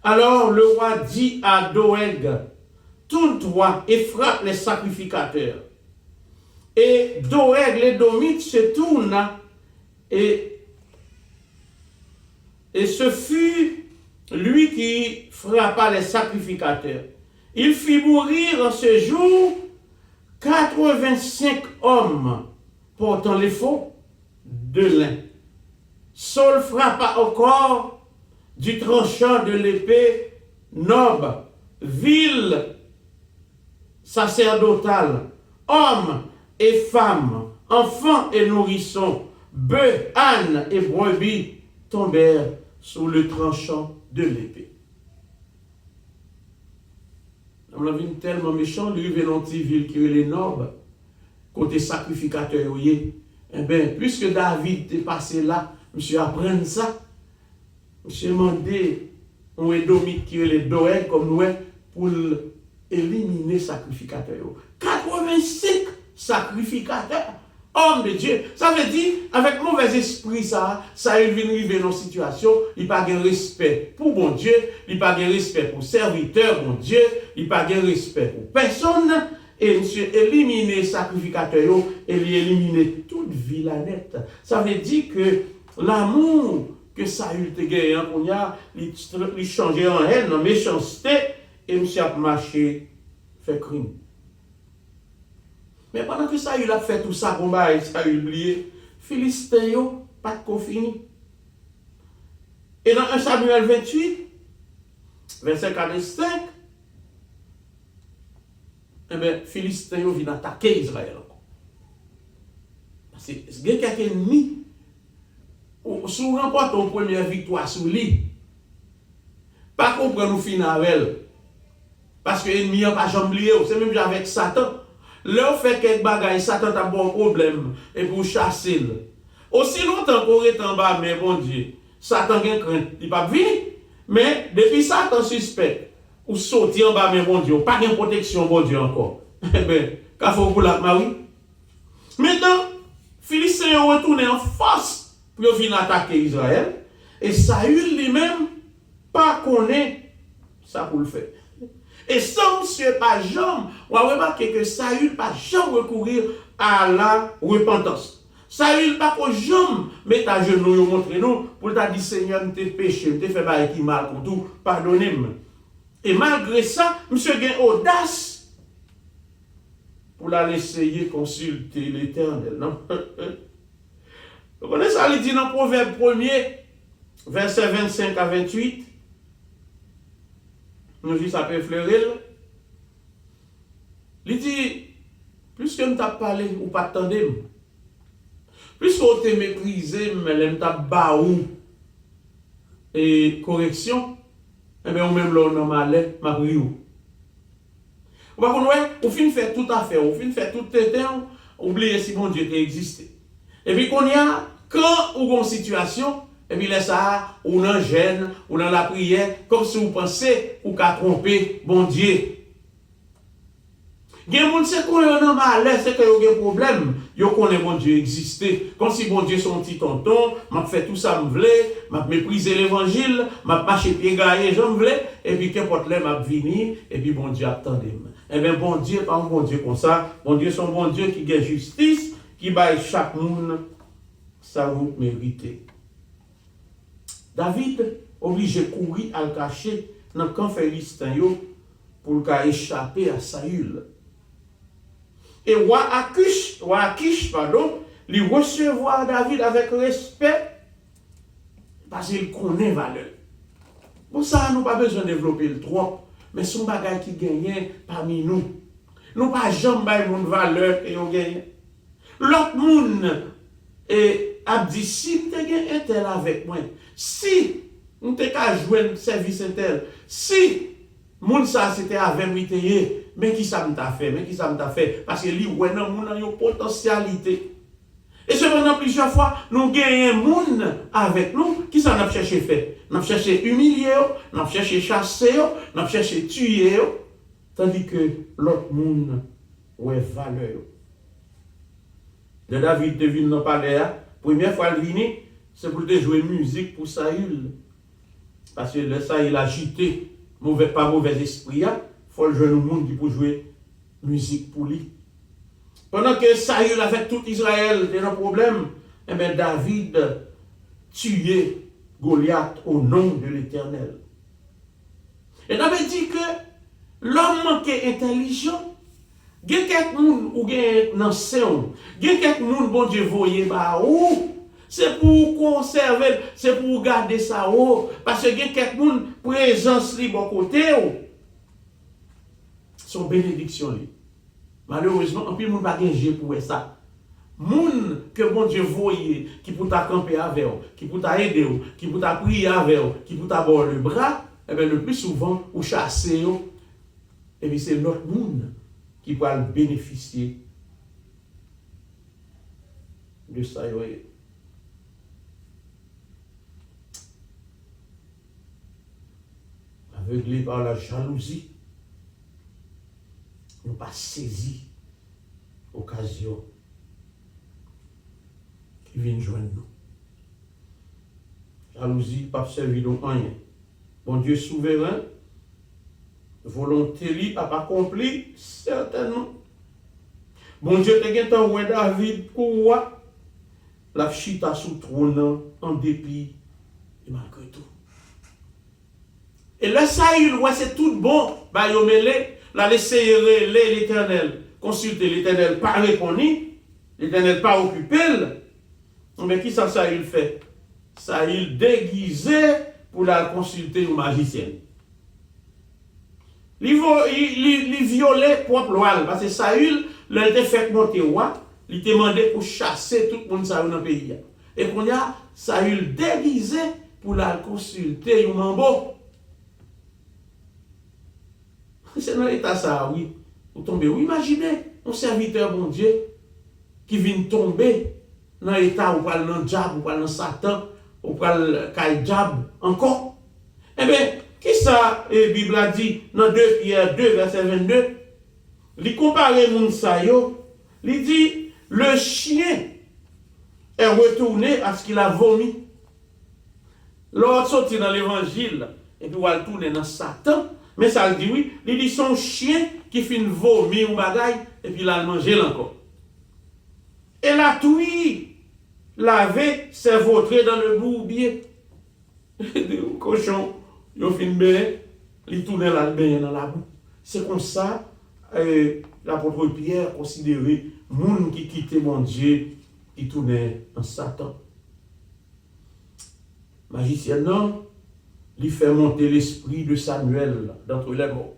Alors le roi dit à Doeg, tourne-toi et frappe les sacrificateurs. Et Doeg, l'édomite, se tourne et ce fut lui qui frappa les sacrificateurs. Il fit mourir en ce jour 85 hommes portant les faux de lin. Saul frappa encore du tranchant de l'épée Nob, ville sacerdotale, hommes et femmes, enfants et nourrissons, bœufs, ânes et brebis tombèrent sous le tranchant de l'épée. On l'a vu tellement méchant, lui venant de ville qui est les Nob, côté sacrificateur, eh bien, puisque David est passé là, monsieur apprend ça, monsieur demandé on est domite qui est les Doeg comme nous pour éliminer sacrificateur. 85 sacrificateurs. Homme de Dieu. Ça veut dire, avec mauvais esprit, ça il vient arriver dans une situation, il n'a pas de respect pour bon Dieu, il n'a pas de respect pour serviteur, bon Dieu, il n'a pas de respect pour personne, et monsieur éliminer sacrificateur, et lui éliminer toute vilanette. Ça veut dire que l'amour que Saül te gagné, il changeait en haine, en méchanceté, et monsieur a marché, fait crime. Mais pendant que Saül a fait tout ça, Saül oublié, Philistin, pas de fini. Et dans 1 Samuel 28, verset 45, eh bien, Philistin vient attaquer Israël. Parce que il y a quelques ennemis, si vous remportez une première victoire sur lui, pas comprendre nous finir avec elle. Parce que l'ennemi n'a pas jamais lié, c'est même avec Satan. Là, on fait quelques bagages, Satan a un bon problème, et pour chasser. Aussi longtemps qu'on est en bas, mais bon Dieu, Satan a crainte, il va venir. Mais depuis Satan suspect, ou sortir en bas, mais bon Dieu, pas de protection, bon Dieu encore. Eh bien, qu'à faut pour la Marie. Maintenant, Philistins ont retourné en force pour venir attaquer Israël. Et Saül lui-même, pas connaît ça pour le faire. Et sans monsieur pas jamais, on va remarquer que Saül pas jamais recourir à la repentance. Saül pas jamais mettre à genoux et montrer nous pour t'a dire Seigneur, t'es péché, t'es fait mal qui mal pour tout, pardonnez-moi. Et malgré ça, monsieur a audace pour l'aller essayer consulter l'Éternel. Non? Vous connaissez ça, il dit dans Proverbe 1er, verset 25 à 28. Nous dit ça peut effleurer. Il dit, plus que nous t'as parlé ou pas t'entendre, plus qu'on te méprisé, mais nous t'as baou et correction, et bien ou même là on a malais, ma brio. Vous voyez, au fin faire tout à fait, au fin faire tout le temps, oubliez si bon Dieu existé. Et puis qu'on y a, quand ou une situation, et puis là, ça, ou dans le gêne, ou dans la prière, comme si vous pensez, ou qu'à tromper, bon Dieu. Il y a des gens qui ont mal, c'est qu'il y a un problème. Ils connaissent bon Dieu exister. Comme si bon Dieu son petit tonton, m'a fait tout ça, m'a méprisé l'évangile, m'a marché pied gaillé, j'en voulais, et puis qu'importe là, m'a venu, et puis bon Dieu attendez. Eh bien, bon Dieu, pas un bon Dieu comme ça. Bon Dieu, son bon Dieu qui gagne justice, qui baille chaque monde, ça vous méritez. David obligé de courir à le cacher dans le camp philistin pour échapper à Saül. Et roi Akish, lui recevoir David avec respect parce qu'il connaît valeur. Pour ça, nous n'avons pas besoin de développer le trop, mais son bagage qui gagne parmi nous. Nous n'avons pas jamais de valeur et on gagne. L'autre monde a dit, si tu as un tel avec moi, si nous avons joué un service tel, si moun ça c'était avec moi, mais qui ça m'a fait, parce que lui, ouais, non, moun a une potentialité. Et cependant, plusieurs fois, nous gagnons moun avec nous, qui ça n'a cherché faire? Nous avons cherché humilier, nous avons cherché chasser, nous avons cherché tuer, tandis que l'autre moun, ouais, valeur. De David devine dans le palais, première fois il vient, c'est pour te jouer musique pour Saül. Parce que le Saül agité, pas mauvais esprit, il faut le jeune monde qui peut jouer musique pour lui. Pendant que Saül avec tout Israël était un problème, eh bien David tuait Goliath au nom de l'Éternel. Et David dit que l'homme manquait intelligent. Il y a quelques gens ou dans il y a quelques gens bon Dieu voyez ba ou c'est pour conserver, c'est pour garder ça ou parce que il y a quelques gens présence li bon côté ou son bénédiction li. Malheureusement en plus monde pas gagner pour ça. Moun que bon Dieu voyez qui pour t'accompagner avec qui pour t'aider qui pour prier avec qui pour t'avoir le bras et bien le plus souvent ou chasser et bien c'est l'autre monde qui va bénéficier de ça. Aveuglé par la jalousie, nous pas saisi l'occasion il vient joindre nous. Jalousie, pas servir nous rien. Bon Dieu souverain, volonté li pas accompli, certainement. Bon Dieu te gen tan wè David roi, la chita sous trône en dépit et malgré tout. Et là, Saül, ouais, c'est tout bon, bah, yo mêlé, la laisser l'Éternel, consulter l'Éternel, pas répondre, l'Éternel pas occupé. Mais qui ça Saül fait? Saül déguisé pour la consulter le magicien. Il violait propre loi, parce que Saül, il était fait monter roi, il était demandé pour chasser tout le monde dans le pays. Et qu'on a Saül déguisé pour la consulter le mambo. C'est dans l'état ça, oui. Vous tombez. Oui, imaginez un serviteur, bon Dieu, qui vient tomber dans l'état où il parle dans le diable, où il parle dans Satan, où il parle dans le diable encore. Eh bien, qui ça, la Bible a dit dans 2 Pierre 2, verset 22, il compare mon sayo, il dit, le chien est retourné à ce qu'il a vomi. L'autre sorti dans l'évangile, et puis il va tourner dans Satan. Mais ça le dit oui, il dit son chien qui fait une vomi ou bagaille, et puis il a mangé encore. Et la touille, lavé, c'est vautré dans le bourbier. Le cochon, il fait une baie, il tourne la baie dans la boue. C'est comme ça, l'apôtre Pierre considérait monde qui quittait mon Dieu, qui tournait en Satan. Magicien, non? Il fait monter l'esprit de Samuel d'entre les morts.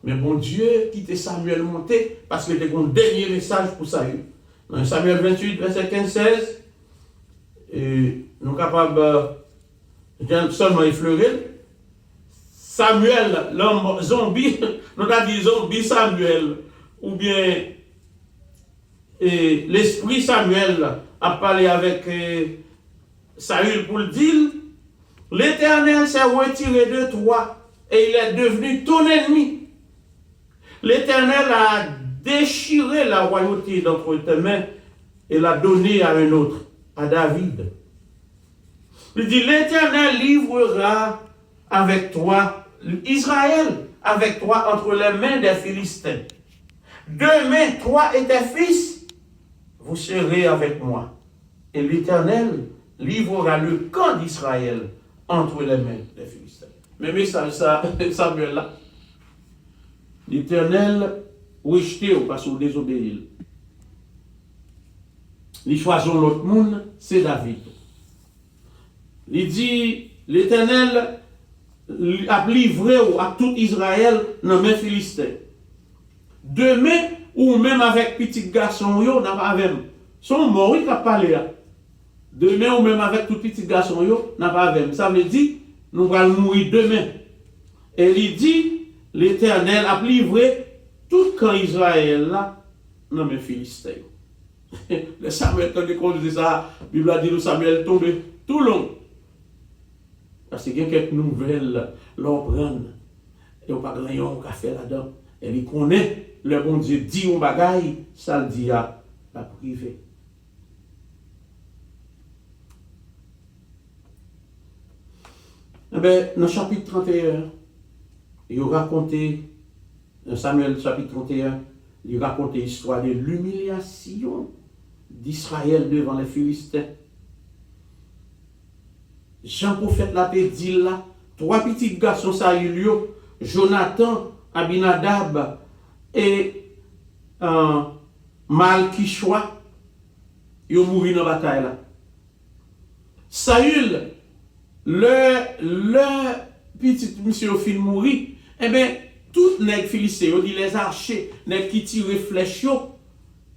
Mais bon Dieu quitte Samuel monter parce qu'il était un dernier message pour Saül. Dans Samuel 28, verset 15-16, nous sommes capables seulement effleurer. Samuel, l'homme zombie, nous avons dit zombie Samuel, ou bien l'esprit Samuel a parlé avec Saül pour le dire. L'Éternel s'est retiré de toi et il est devenu ton ennemi. L'Éternel a déchiré la royauté d'entre tes mains et l'a donnée à un autre, à David. Il dit, l'Éternel livrera avec toi, Israël, avec toi entre les mains des Philistins. Demain, toi et tes fils, vous serez avec moi. Et l'Éternel livrera le camp d'Israël entre les mains des Philistins. Mais message ça, Samuel là. L'Éternel rejeté parce qu'il désobéit. Il choisit l'autre monde, c'est David. Il dit, l'Éternel a livré à tout Israël dans les Philistins. Demain, ou même avec petit garçon, yo n'a pas avec. Son mort, il a parlé. Demain, ou même avec tout petit garçon, yo n'a pas avec. Ça veut dire, nous allons mourir demain. Et il dit, l'Éternel a livré tout camp Israël là, dans les Philistins. Le Samuel, quand il dit ça, la Bible a dit que Samuel tombe tout long. Parce qu'il y a quelques nouvelles, l'on prend, et on pas grand qui a fait là-dedans. Et il connaît, le bon Dieu dit au bagaille, ça le dit à la privée. Eh bien, dans le chapitre 31, il raconté, dans Samuel chapitre 31, il raconte l'histoire de l'humiliation d'Israël devant les Philistins. Jean prophète l'a dit là, 3 petits garçons Saül, Jonathan, Abinadab et Malkichoua, ils ont mouru dans la bataille là. Saül, le petit monsieur fin mourir, eh bien, tout les Philistins, les archers, les qui tirent flèches,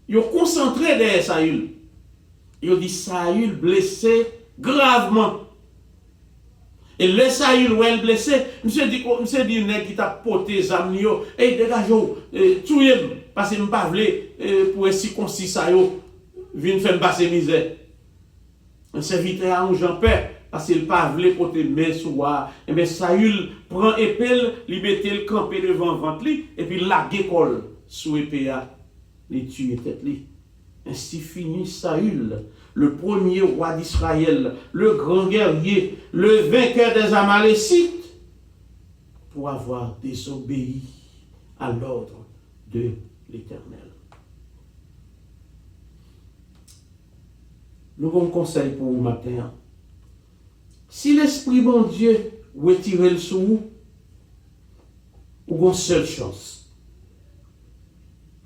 ils ont concentré derrière Saül. Ils ont dit Saül blessé gravement. Et le Saül où elle blessé, monsieur dit nèg qui t'a porté zam yo, et dégage tuez parce que m'pa vle pour circoncis ça yo, vinn faire passer misère. Un serviteur à un Jean-Père parce qu'il pas vle porter main soir, et bien Saül prend épée, li mette le camper devant ventre li et puis la col sous épée a, li tue tête li. Ainsi finit Saül, le premier roi d'Israël, le grand guerrier, le vainqueur des Amalécites, pour avoir désobéi à l'ordre de l'Éternel. Nous avons un conseil pour vous matin. Si l'Esprit bon Dieu retire le sous vous, vous avez une seule chance.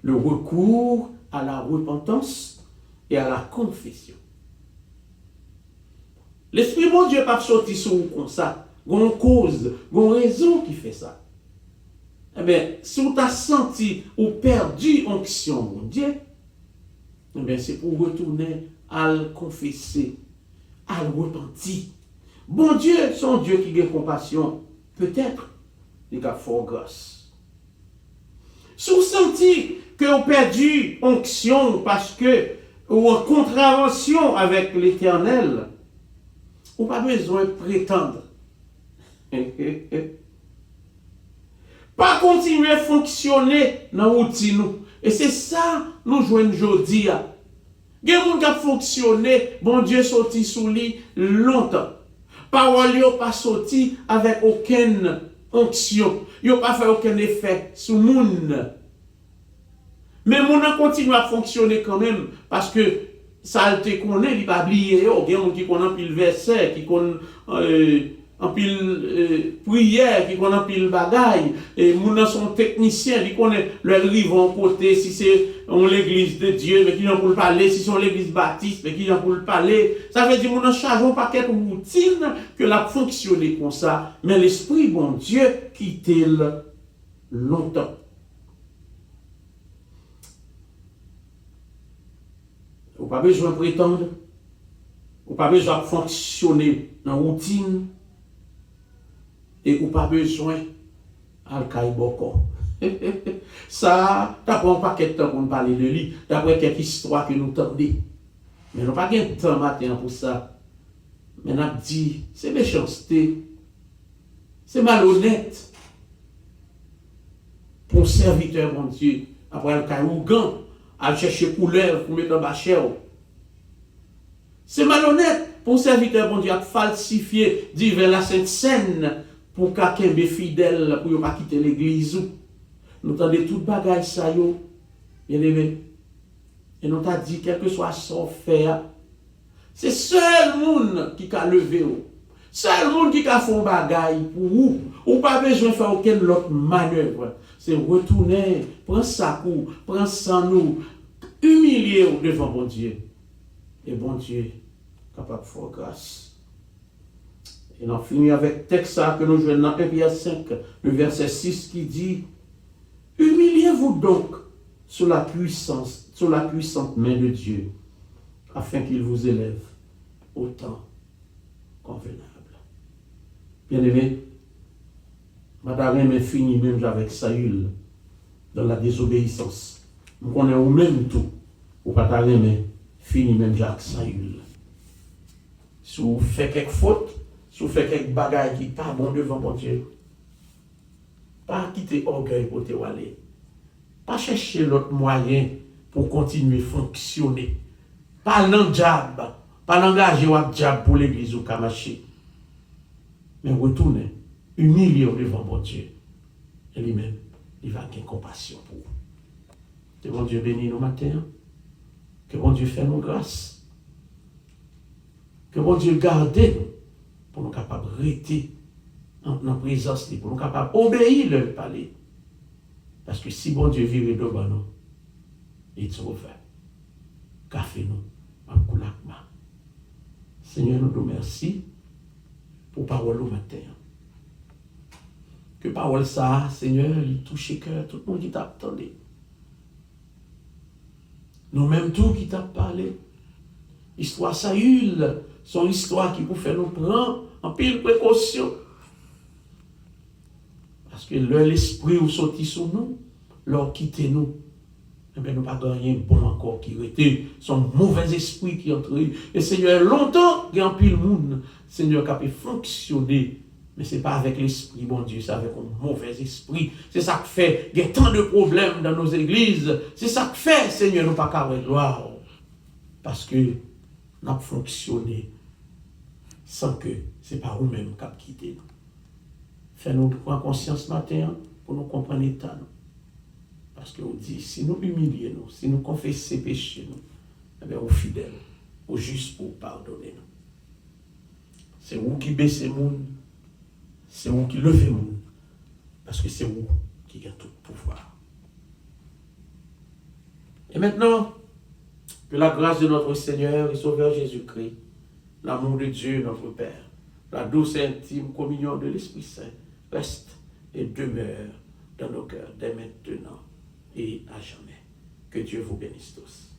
Le recours à la repentance et à la confession. L'Esprit bon Dieu pas sorti sur vous comme ça. Il y a une cause, il y a une raison qui fait ça. Eh bien, si vous avez senti ou perdu onction, mon Dieu, eh bien, c'est pour retourner à le confesser, à le repentir. Bon Dieu, son Dieu qui a compassion, peut-être, il a fort grâce. Si vous sentez que vous avez perdu onction parce que vous en contravention avec l'Éternel, vous n'avez pas besoin de prétendre. Pas continuer à fonctionner dans la routine. Et c'est ça nous jouons aujourd'hui. Il y a des gens qui ont fonctionné, bon Dieu sorti sous lui longtemps. Parole n'a pas sorti avec aucune onction. Il n'a pas fait aucun effet sur le monde. Mais le monde continue à fonctionner quand même parce que ça te connaît, il va oublier. Il y a des gens qui connaissent pile verset, qui connaissent en pile prière, qui connaissent pile bagaille. Et les sont techniciens, ils connaissent leur livre en côté, si c'est l'église de Dieu, mais qui n'ont pour le parler, si c'est l'église baptiste, mais qui n'ont pour le parler. Ça veut dire que nous chargeons un paquet de routine que la fonctionner comme ça. Mais l'Esprit, bon Dieu, quitte-le longtemps. Vous n'avez pas besoin de prétendre. Vous n'avez pas besoin de fonctionner dans la routine. Et vous n'avez pas besoin de boko. Ça, d'après un paquet de temps pour nous parler de lui, d'après quelques histoires que nous entendons. Mais nous n'avons pas de temps matin pour ça. Mais nous avons dit, c'est méchanceté, c'est malhonnête pour un serviteur, mon Dieu, après le caillougan, à chercher couleur pour mettre en bachère. C'est malhonnête pour un serviteur, mon Dieu, à falsifier divers la Sainte Seine pour quelqu'un de fidèle, pour ne pas quitter l'église. Nous avons dit toute bagaille ça, bien aimé. Et nous avons dit, quel que soit son faire, c'est seul monde qui a levé. Seul monde qui a fait un bagaille pour vous. Ou pas besoin de faire aucune autre manœuvre. C'est retourner, prendre sa coup, prendre sans nous, humilier devant bon Dieu. Et bon Dieu, capable de faire grâce. Et on finit avec le texte que nous jouons dans 1 Pierre 5, le verset 6 qui dit, humiliez-vous donc sous la puissante main de Dieu, afin qu'il vous élève au temps convenable. Bien aimé, madame est fini même avec Saül dans la désobéissance. Nous connaissons même tout. Ou pas mais fini même avec Saül. Si vous faites quelque faute, si vous faites quelque bagaille qui n'est pas bon devant mon Dieu, pas quitter orgueil pour te aller. Pas chercher l'autre moyen pour continuer à fonctionner. Pas l'enjab, pas l'engager au diable pour l'église ou kamaché. Mais retournez, humiliez devant mon Dieu. Et lui-même, il va avoir compassion pour vous. Que bon Dieu bénisse nos matins. Que bon Dieu fasse nos grâces. Que bon Dieu garde nous pour nous capables de rester en présence, pour nous capables d'obéir leur parler. Parce que si bon Dieu vire devant nous, il trouve café nous, en coulakma. Seigneur, nous te remercions pour parole au matin. Que parole ça, Seigneur, il touche le cœur, tout le monde qui t'a attendu. Nous-mêmes, tout qui t'a parlé. Histoire Saül, son histoire qui vous fait nous prendre en pile précaution. Parce que l'esprit ou sorti sur nous, leur quitter nous. Eh bien, nous pas gagné bon encore qui était son mauvais esprit qui entre. Et Seigneur, longtemps, il y a un pile monde, Seigneur, qui a pu fonctionner. Mais ce n'est pas avec l'esprit, bon Dieu, c'est avec un mauvais esprit. C'est ça qui fait, il y a tant de problèmes dans nos églises. C'est ça qui fait, Seigneur, nous pas qu'à gloire. parce que nous avons fonctionné sans que ce n'est pas nous-mêmes qui avons quitté nous. Fais-nous prendre conscience matin pour nous comprendre l'état. Parce que on dit, si nous humilions, nous, si nous confessons ces péchés, nous, eh bien, on est fidèle, on est juste pour pardonner nous. C'est vous qui baissez le monde, c'est vous qui levez le monde, parce que c'est vous qui avez tout le pouvoir. Et maintenant, que la grâce de notre Seigneur et Sauveur Jésus-Christ, l'amour de Dieu, notre Père, la douce et intime communion de l'Esprit Saint reste et demeure dans nos cœurs dès maintenant et à jamais. Que Dieu vous bénisse tous.